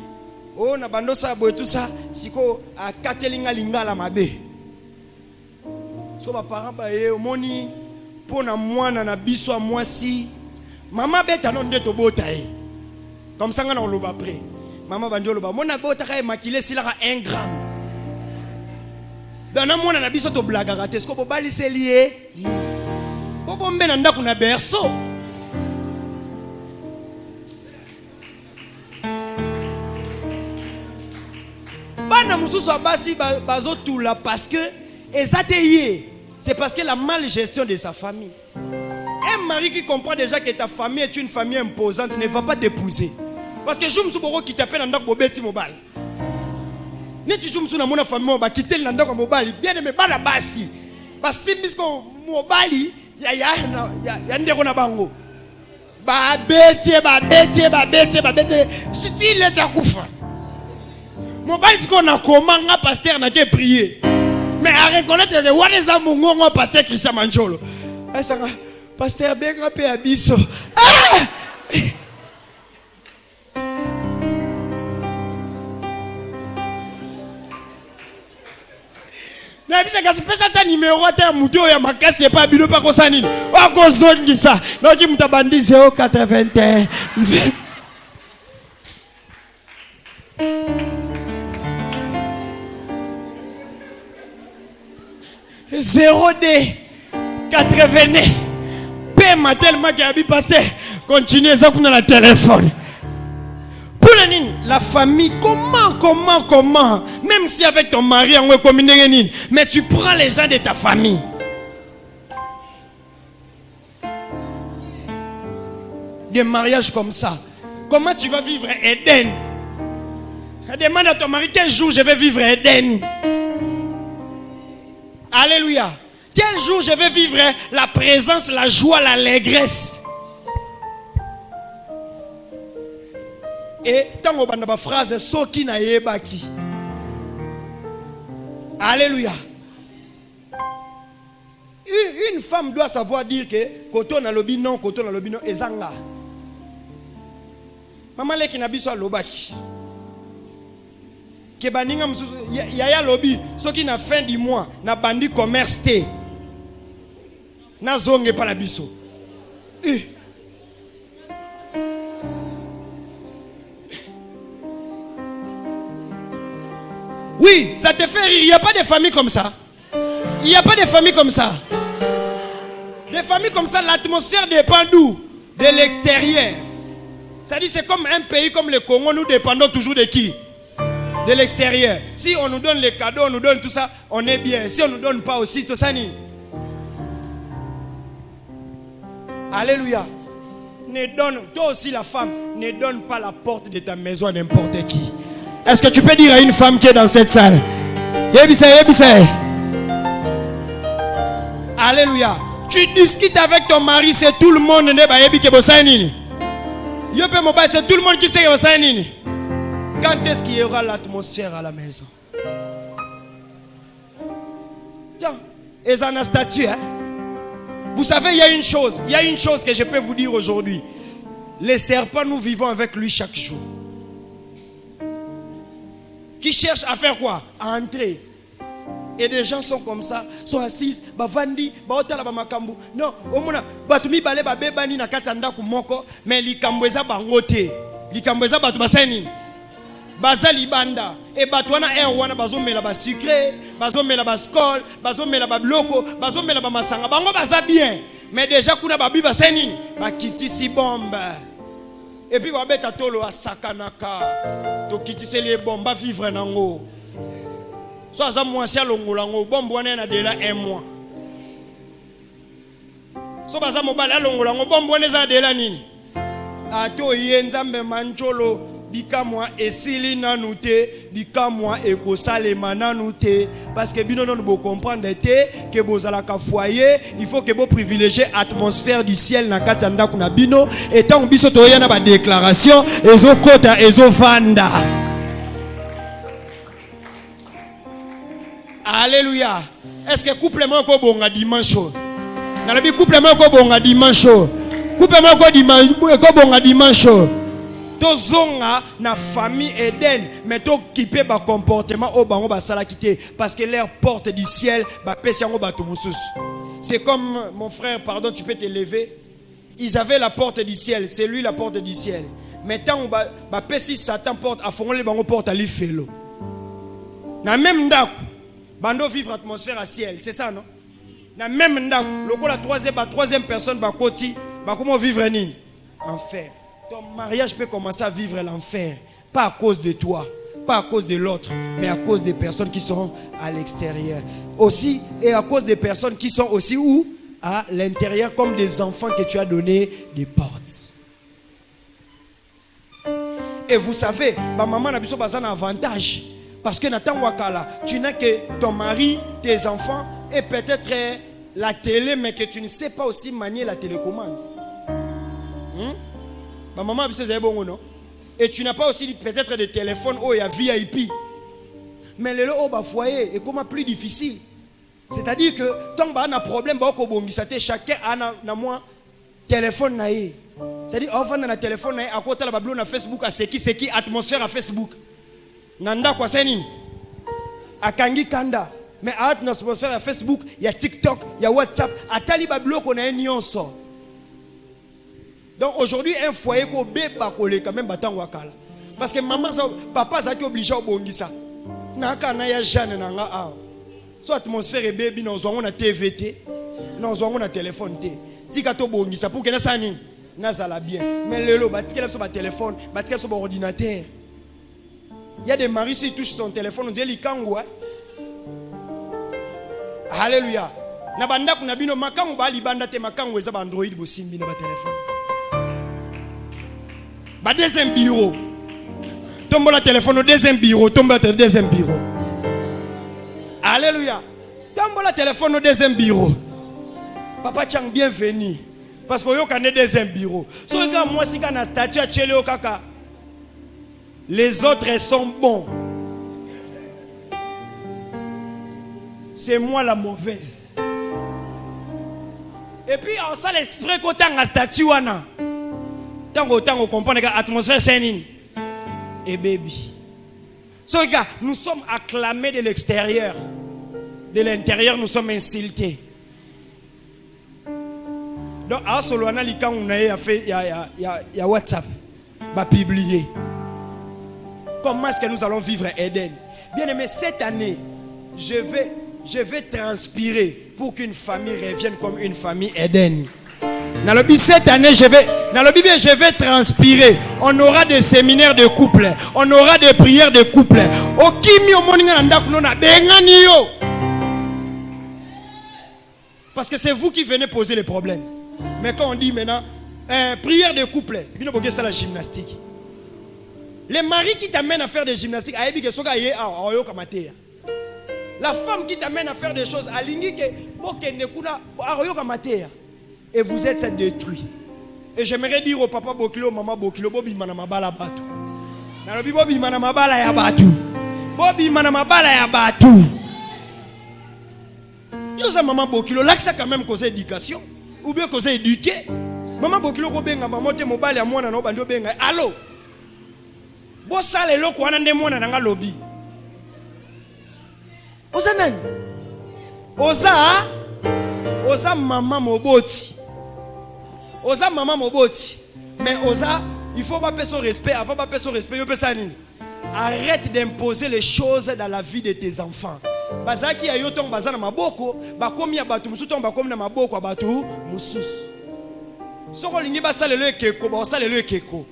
Oh na bando sa boy tout ça, siko a katelinga lingala mabe. So ba parents ba e omoni pour na mwana na biso a mwasi maman beta non de to botae comme ça ngana loba après maman banjo loba mona bota ka makile sila 1 gramme dana mwana na biso to blaga raté ce ko bo balise lié bo bombe na ndako na berceau bana mususu abasi bazo tula parce que ezateye. C'est parce que la malgestion de sa famille. Un mari qui comprend déjà que ta famille est une famille imposante ne va pas t'épouser. Parce que je me suis qui t'appelle en tant que bobeti mobile. Ne tu joues na mona famille ba quitter l'endroit mobile bien mais pas la basi. Basimbisco mobali ya ndeko na bango. Babete. Chiti le takufa. Mobali siko na komanga pasteur na ke prier. Mais à reconnaître que what is amungo pasteur Christian Mancholo. Asanga pasteur benga pe abiso. Ah! Na bisa kasi pesa ta numéro ta muto ya makasi pa bino pa kosanini. Wa kozongisa. Noki mutabandi 081. 0D89. Paiement tellement qu'il y a bi pasteur. Continuez ça dans le téléphone. Pour la famille, comment? Même si avec ton mari on est combiné, mais tu prends les gens de ta famille. Des mariages comme ça. Comment tu vas vivre Éden? Demande à ton mari quel jour je vais vivre Éden. Alléluia. Quel jour je vais vivre la présence, la joie, l'allégresse. Et tant qu'on a phrase soki na yebaki. Alléluia. Une femme doit savoir dire que koto na lobi non ezanga. Maman leki na biso lobaki. Ke baninga mususu yaya lobi soki na fin du mois na bandi commerce te. Na zonge pa na biso. Oui, ça te fait rire. Il n'y a pas de famille comme ça. Il n'y a pas de famille comme ça. Des familles comme ça, l'atmosphère dépend d'où? De l'extérieur. Ça dit c'est comme un pays comme le Congo, nous dépendons toujours de qui? De l'extérieur. Si on nous donne les cadeaux, on nous donne tout ça, on est bien. Si on ne nous donne pas aussi, tout ça ni. Alléluia. Ne donne, toi aussi la femme, ne donne pas la porte de ta maison à n'importe qui. Est-ce que tu peux dire à une femme qui est dans cette salle? Yebisa. Alléluia. Tu discutes avec ton mari, c'est tout le monde. C'est tout le monde qui sait que quand est-ce qu'il y aura l'atmosphère à la maison? Tiens, et ça a statut, hein? Vous savez, il y a une chose que je peux vous dire aujourd'hui. Les serpents, nous vivons avec lui chaque jour. Qui cherchent à faire quoi? À entrer. Et des gens sont comme ça, sont assis, bavandi, baotala bamakambu. Non, omona, batumi bale babebani na katanda kumoko, mais likambweza bangote. Likambweza batu baseni. Bazali banda. Et batwana wana bazomela ba sucré, bazomela ba skol, bazomela ba bloko, bazomela ba masanga. Bango baza bien. Mais déjà kuna babi baseni, bakiti si bombe. Et puis babeta tolo asakanaka. To kitise les bombes à vivre nango. Soit ça moi si longolango bombe wana na dela 1 mois. So baza mobala longolango bombe wana za dela nini? Ato yenzambe mancholo bikamwa esili nanute bikamwa ekosalema nanute parce que bino non bo comprendre te que bozala ka foyer il faut que bo privilégier atmosphère du ciel na katanda kuna bino et tant biso to yana ba déclaration ezo kota ezo vanda. Alléluia. Est-ce que couple moi ko bonga dimanche? Na la bi couple moi ko bonga dimanche. Couple moi ko dimanche ko bonga dimanche. Tozonga na famille Eden mais to kipe ba comportement au bango ba sala kité parce que leur porte du ciel ba pesiango ba to mususu. C'est comme mon frère, pardon, tu peux te lever. Ils avaient la porte du ciel, c'est lui la porte du ciel. Mais tant ba pesi Satan porte a fongole bango porte à l'ifelo. Na même ndako bando vivre atmosphère à ciel, c'est ça non? Na même ndako loko la troisième personne ba koti ba comment vivre nini? Enfer. Ton mariage peut commencer à vivre l'enfer. Pas à cause de toi, pas à cause de l'autre, mais à cause des personnes qui sont à l'extérieur. Aussi, et à cause des personnes qui sont aussi où? À l'intérieur, comme des enfants que tu as donné des portes. Et vous savez, ma maman n'a pas un avantage. Parce que Nathan Wakala, tu n'as que ton mari, tes enfants et peut-être la télé, mais que tu ne sais pas aussi manier la télécommande. Ma maman, c'est bon, non? Et tu n'as pas aussi peut-être des téléphones où il y a VIP. Mais le foyer est comment plus difficile. C'est-à-dire que tant qu'on a un problème, chacun a un téléphone. C'est-à-dire qu'on a un téléphone, à côté de la Bible, on a Facebook, c'est qui atmosphère à Facebook. Nanda quoi c'est nini? À Kangi Kanda. Mais à atmosphère à Facebook, il y a TikTok, il y a WhatsApp. À Taliba Bloc, on a un nyonso. Donc aujourd'hui, un foyer ko beba kolé quand même batang wakala. Parce que maman, papa, ça qui obligé au bongisa. Naka na ya Jeanne na nga a. Soit atmosphère et baby, nous avons un TVT, nous avons un téléphone. Si kato bongisa pour que na sanine, nazala bien. Mais lelo, parce qu'elle a son téléphone, parce qu'elle a son ordinateur. Il y a des maris qui touchent son téléphone, on dit l'ikangwa. Alléluia. Na banda kuna bino makangu ba libanda te makangu eza ba Android bo simbi na ba téléphone. Ba deuxième bureau. Tombe la téléphone au deuxième bureau, tombe le deuxième bureau. Alléluia. Tombe la téléphone au deuxième bureau. Papa Chang bienvenue parce que yo kana deuxième bureau. So ka moi si kana statut à chele o kaka. Les autres sont bons. C'est moi la mauvaise. Et puis on sait l'exprès qu'on a un statut. Tant qu'on comprend que l'atmosphère c'est une. Et baby. So, gars, nous sommes acclamés de l'extérieur. De l'intérieur, nous sommes insultés. Donc, à Solwana, on a fait, il y a WhatsApp. Va publier. Comment est-ce que nous allons vivre Éden? Bien aimé, cette année, je vais transpirer pour qu'une famille revienne comme une famille Éden. Dans le but cette année, je vais transpirer. On aura des séminaires de couple. On aura des prières de couple. Parce que c'est vous qui venez poser les problèmes. Mais quand on dit maintenant, prière de couple, c'est la gymnastique. Les maris qui t'amènent à faire des gymnastiques, la femme qui t'amène à faire des choses, et vous êtes détruits. Et j'aimerais dire au papa Bokilo, maman Bokilo, Bobi Manamabala Batu. Nalobi Bobi Manamabala ya Batu. Bobi Manamabala ya Batu. Yosa maman Bokilo, là ça quand même cause éducation. Ou bien cause éduquer. Maman Bokilo ko benga maman te mobile ya mwana no bando benga. Allo. Bo sale loko wana nde mwana nanga lobby. Oza nani? Oza maman moboti. Oza maman moboti. Mais oza, il faut pas payer son respect. Avant pas payer son respect, yo pesa nini? Arrête d'imposer les choses dans la vie de tes enfants. Bazaki ya yotong bazana maboko, bakomi ya batu mususu bakomi na maboko batu mususu. Soko lingi basale le keko, basale le keko.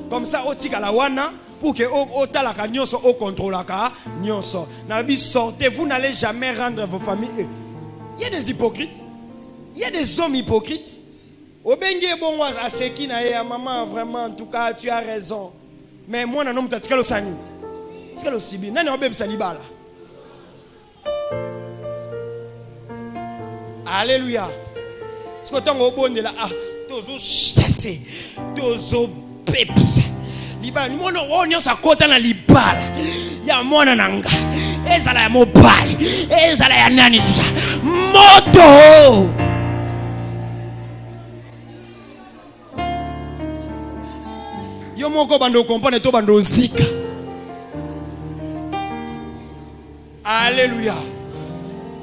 Comme ça otika la wana pour que otalaka nyonso o contrôlaka nyonso. Na bi sortez, vous n'allez jamais rendre vos familles. Il y a des hypocrites. Il y a des hommes hypocrites. Obenge bon à seki na ya maman vraiment en tout cas tu as raison. Mais moi nanom tatikalo sani. Tikalo sibi. Nani obem salibala. Alléluia. Ce que ton obonde là tozo chassé. Tozo peps. Libala ni mono onyo sa kota na libala. Ya mwana nanga. Ezala ya mobile. Ezala ya nani tusa. Moto. Yo moko bando comprendre to bando zika. Alléluia.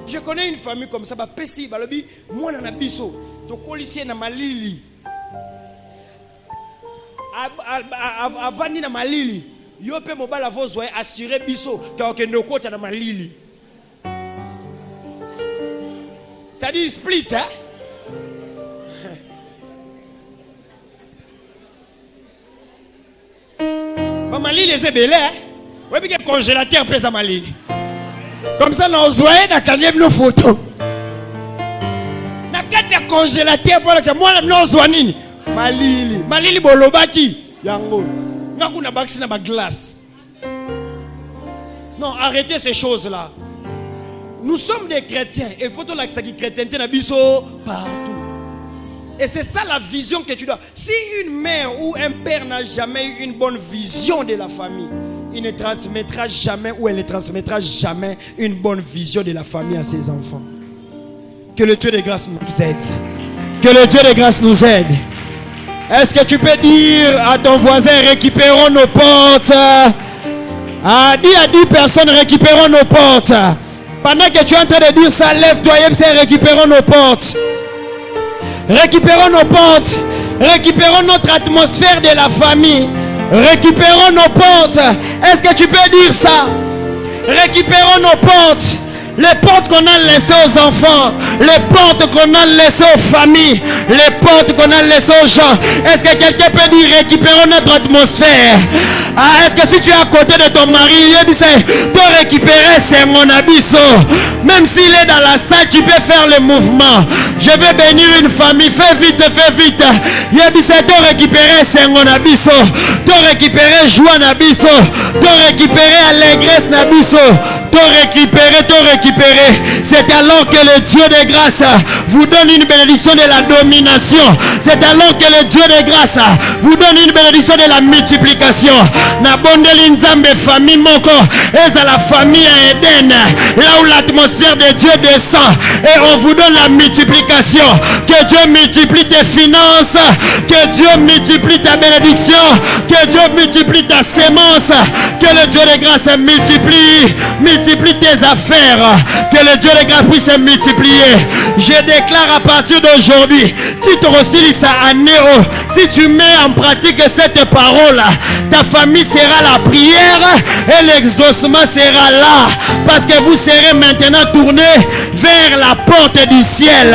Je connais une famille comme ça, ba pesi balobi mwana na biso to kolisi na malili. Avandi na malili. Yo pe mobala vozwa assurer biso ka okende kota na malili. Ça dit split hein? Malili est belé. Oui, puis le congélateur pèse à malili. Comme ça, nous avons na kanyem nos photos. Na katia congélateur pour que moi nous avons nini malili. Malili bolobaki yango. Ngaku na baxi na ba glace. Non, arrêtez ces choses là. Nous sommes des chrétiens. Et il faut que la chrétienté partout. Et c'est ça la vision que tu dois. Si une mère ou un père n'a jamais eu une bonne vision de la famille, il ne transmettra jamais ou elle ne transmettra jamais une bonne vision de la famille à ses enfants. Que le Dieu de grâce nous aide. Que le Dieu de grâce nous aide. Est-ce que tu peux dire à ton voisin, récupérons nos portes? Dis à 10 personnes, récupérons nos portes. Pendant que tu es en train de dire ça, lève-toi et récupérons nos portes. Récupérons nos portes. Récupérons notre atmosphère de la famille. Récupérons nos portes. Est-ce que tu peux dire ça? Récupérons nos portes. Les portes qu'on a laissées aux enfants, les portes qu'on a laissées aux familles, les portes qu'on a laissées aux gens. Est-ce que quelqu'un peut dire récupérons notre atmosphère? Est-ce que si tu es à côté de ton mari, il dit toi récupérer c'est mon abisso. Même s'il est dans la salle, tu peux faire le mouvement. Je vais bénir une famille, fais vite, fais vite. Il dit toi récupérer c'est mon abisso. Toi récupérer joie nabisso. Toi récupérer allégresse nabisso. Toi récupérer, toi récupérer. C'est alors que le Dieu de grâce vous donne une bénédiction de la domination. C'est alors que le Dieu de grâce vous donne une bénédiction de la multiplication. Na bondeli nzambe famille moko et la famille à Éden, là où l'atmosphère de Dieu descend et on vous donne la multiplication. Que Dieu multiplie tes finances, que Dieu multiplie ta bénédiction, que Dieu multiplie ta sémence, que le Dieu de grâce multiplie tes affaires, que le Dieu de grâce puisse multiplier. Je déclare à partir d'aujourd'hui, si tu mets en pratique cette parole, ta famille sera la prière et l'exaucement sera là, parce que vous serez maintenant tourné vers la porte du ciel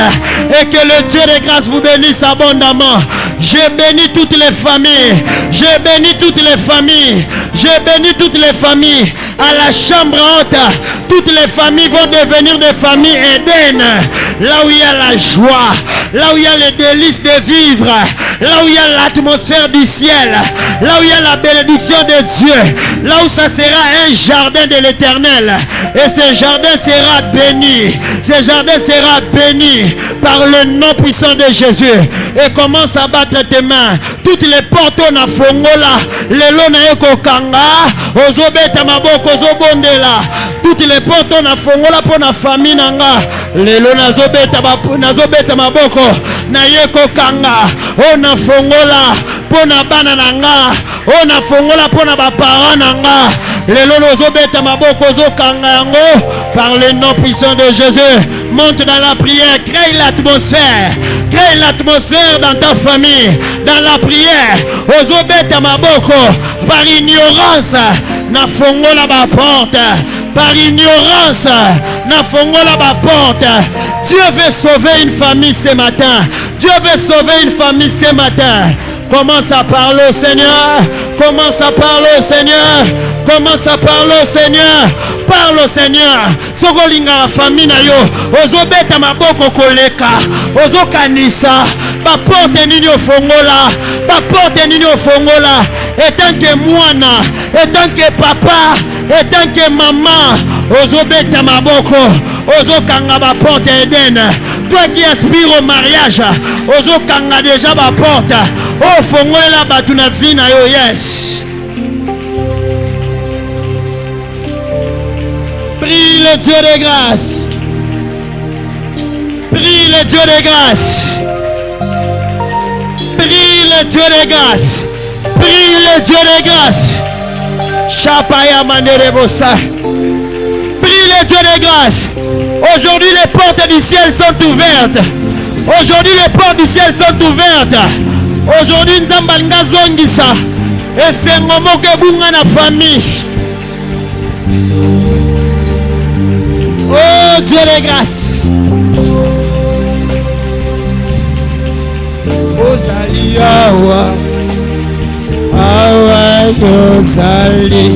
et que le Dieu de grâce vous bénisse abondamment. Je bénis toutes les familles, je bénis toutes les familles, je bénis toutes les familles. À la chambre haute, toutes les familles vont devenir des familles Éden, là où il y a la joie, là où il y a les délices de vivre, là où il y a l'atmosphère du ciel, là où il y a la bénédiction de Dieu, là où ça sera un jardin de l'Éternel, et ce jardin sera béni, ce jardin sera béni par le nom puissant de Jésus. Et commence à battre tes mains. Toutes les portes on a fongola, les lona eko kanga, ozobeta maboko ozobondela. Toutes les portes on a fongola pour la famille nanga, les lona nazobeta maboko na yeko kanga, on a fongola pour na bana nanga, on a fongola pour na ba parents nanga, les lona ozobeta maboko ozokanga yango par le nom puissant de Jésus. Monte dans la prière, crée l'atmosphère dans ta famille, dans la prière. Ozobeta maboko, par ignorance, na fongola ba porte. Par ignorance, na fongola ba porte. Dieu veut sauver une famille ce matin. Dieu veut sauver une famille ce matin. Commence à parler au Seigneur. Commence à parler au Seigneur. Commence à parler au Seigneur. Parle au Seigneur. Sokolinga la famille na yo. Ozobeta maboko koleka. Ozokanisa. Ba porte nini ofongola. Ba porte nini ofongola. Et tant que moana, et tant que papa, et tant que maman, ozobeta maboko. Ozokanga ba porte Eden. Toi qui aspires au mariage, ozokanga déjà ba porte. Oh fongola batu na vie na yo, yes. Prie le Dieu de grâce. Prie le Dieu de grâce. Prie le Dieu de grâce. Prie le Dieu de grâce. Chapaya Manderebosa. Prie le Dieu de grâce. Aujourd'hui les portes du ciel sont ouvertes. Aujourd'hui les portes du ciel sont ouvertes. Aujourd'hui Nzambanga Zongisa. Et c'est un moment que bunga na famille. Oh Dieu de grâce. Ozali awa. Awa Ozali.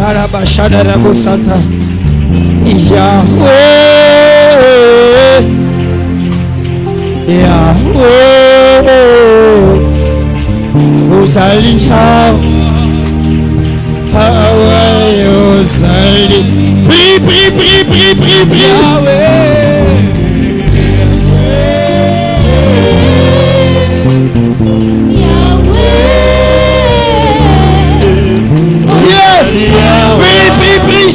Arabashada Rabosata. Yahweh. Yahweh. Ozali awa. Awa Ozali. Prie, prie, prie, prie. Yes. Prie.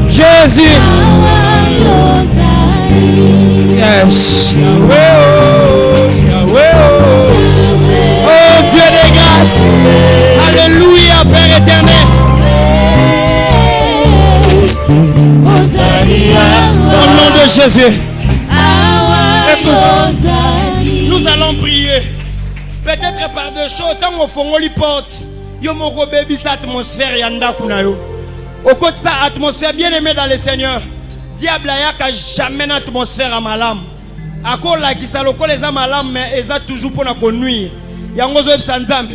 Jésus. Yes. Oh Dieu de grâce. Alléluia, Père éternel. Au nom de Jésus. Écoute, nous allons prier. Peut-être par deux choses. Tant qu'on fait les portes, yo mon bébé sa atmosphère yanda kunayo. Au côté de sa atmosphère bien aimée dans le Seigneur. Diable a jamais une atmosphère à malam. À cause la qui saloko les amalam mais ils a toujours pour nous nuire. Yango zo ebsanzambe.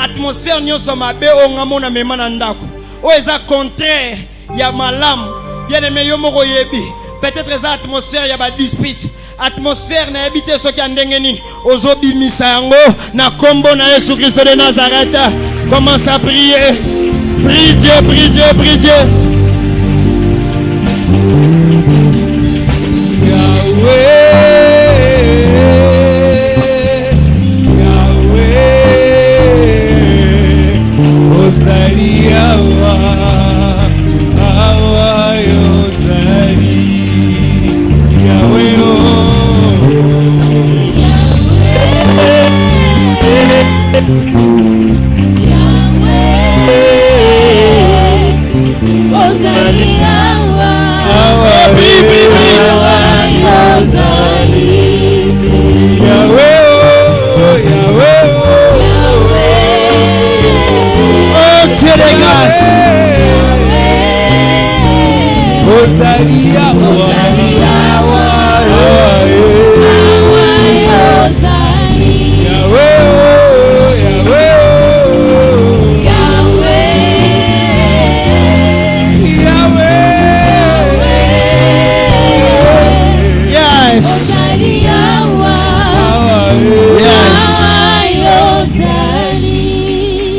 Atmosphère nyonso mabe o ngamona mema na ndako. O eza contraire ya malam. Bien aimé yo moko yebi. Peut-être eza atmosphère ya ba dispute. Atmosphère na habité so ki ndenge nini. Ozo bimisa yango na kombo na Yesu Christ de Nazareth. Commence à prier. Prie Dieu, prie Dieu, prie Dieu.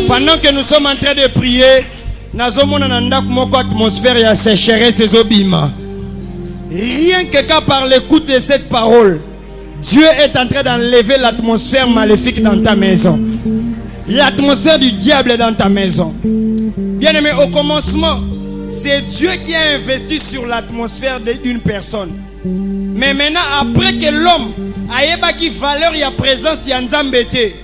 Pendant que nous sommes en train de prier, nazomona na ndako moko atmosphère ya sécheresse ezobima. Rien que quand par l'écoute de cette parole, Dieu est en train d'enlever l'atmosphère maléfique dans ta maison. L'atmosphère du diable est dans ta maison. Bien aimé, au commencement, c'est Dieu qui a investi sur l'atmosphère d'une personne. Mais maintenant, après que l'homme a qui valeur et présence ya nzambete,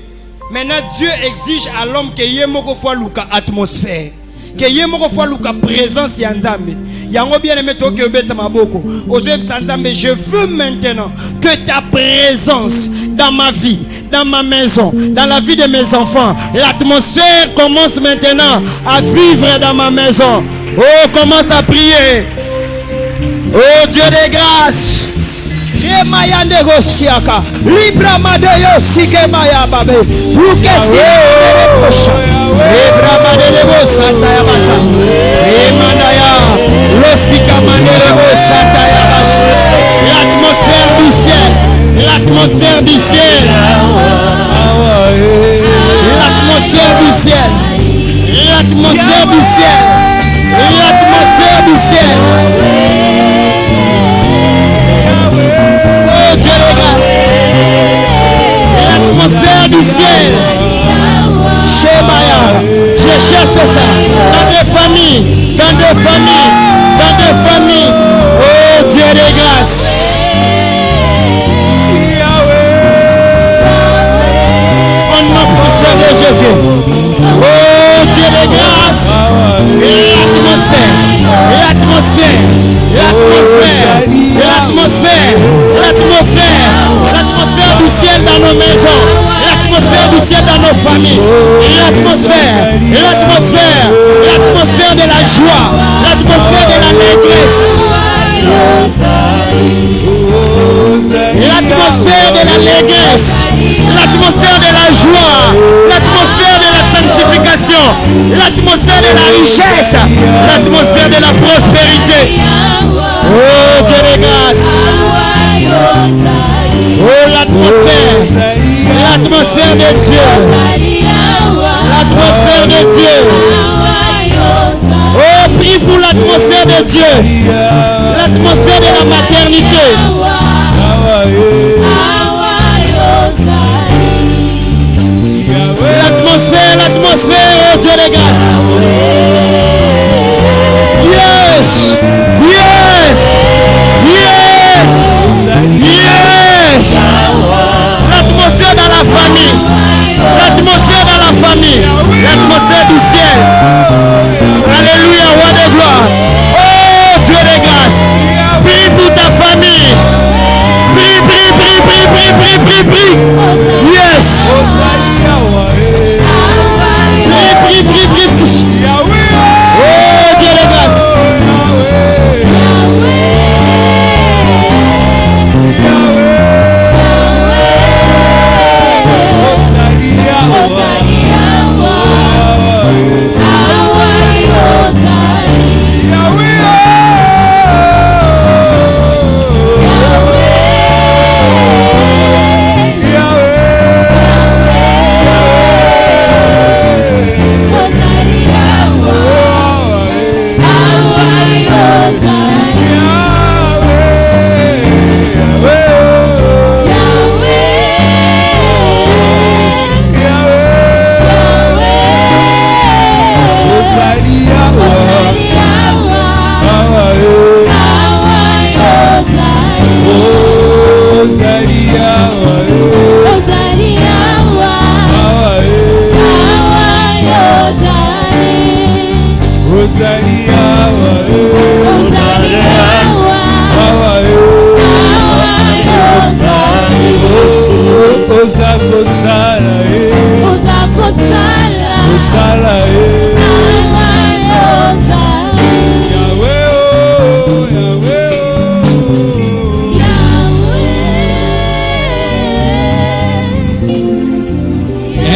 maintenant Dieu exige à l'homme que yemoko fois luka atmosphère, que yemoko fois luka présence ya nzambe. Yango bien aimé to ke obeta maboko. Ozeb sanzambe, je veux maintenant que ta présence dans ma vie, dans ma maison, dans la vie de mes enfants, l'atmosphère commence maintenant à vivre dans ma maison. Oh, commence à prier. Oh Dieu de grâce. Maya negociaka libra madeyo sike maya babe lukesi libra madeyo santa ya basa emandaya losika madeyo santa ya basa. L'atmosphère du ciel, l'atmosphère du ciel, l'atmosphère du ciel, l'atmosphère du ciel, l'atmosphère du ciel. Oh Dieu de grâce, l'atmosphère du ciel. Shemaya, je cherche ça dans des familles, dans des familles, dans des familles. Oh Dieu de grâce. Au nom puissant de Jésus. Oh Dieu de grâce. L'atmosphère, l'atmosphère, l'atmosphère, l'atmosphère, l'atmosphère, l'atmosphère du ciel dans nos maisons, l'atmosphère du ciel dans nos familles, l'atmosphère, l'atmosphère, l'atmosphère de la joie, l'atmosphère de l'allégresse, l'atmosphère de l'allégresse, l'atmosphère de la joie, l'atmosphère de la sanctification. l'atmosphère de la richesse, l'atmosphère de la prospérité. Oh Dieu de grâce. Oh l'atmosphère de Dieu. L'atmosphère de Dieu. Oh, prie pour l'atmosphère de Dieu. L'atmosphère de la maternité. L'atmosphère, oh Dieu de grâce. Yes, yes, yes, yes. L'atmosphère dans la famille. L'atmosphère dans la famille. L'atmosphère du ciel. Alléluia, roi de gloire. Oh Dieu de grâce. Prie pour ta famille. Prie, prie, prie, prie, prie, prie, prie, prie. Yes. Prie, prie, prie, prie, prie. Oh Dieu de grâce.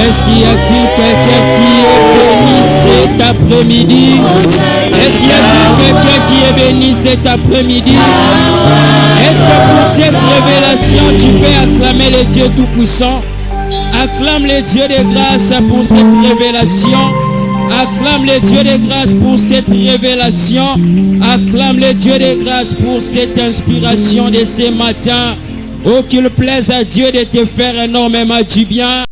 Est-ce qu'il y a-t-il quelqu'un qui est béni cet après-midi? Est-ce qu'il y a-t-il quelqu'un qui est béni cet après-midi? Est-ce que pour cette révélation, tu peux acclamer le Dieu Tout-Puissant? Acclame le Dieu de grâce pour cette révélation. Acclame le Dieu de grâce pour cette révélation. Acclame le Dieu de grâce pour cette inspiration de ce matin. Oh, qu'il plaise à Dieu de te faire énormément du bien.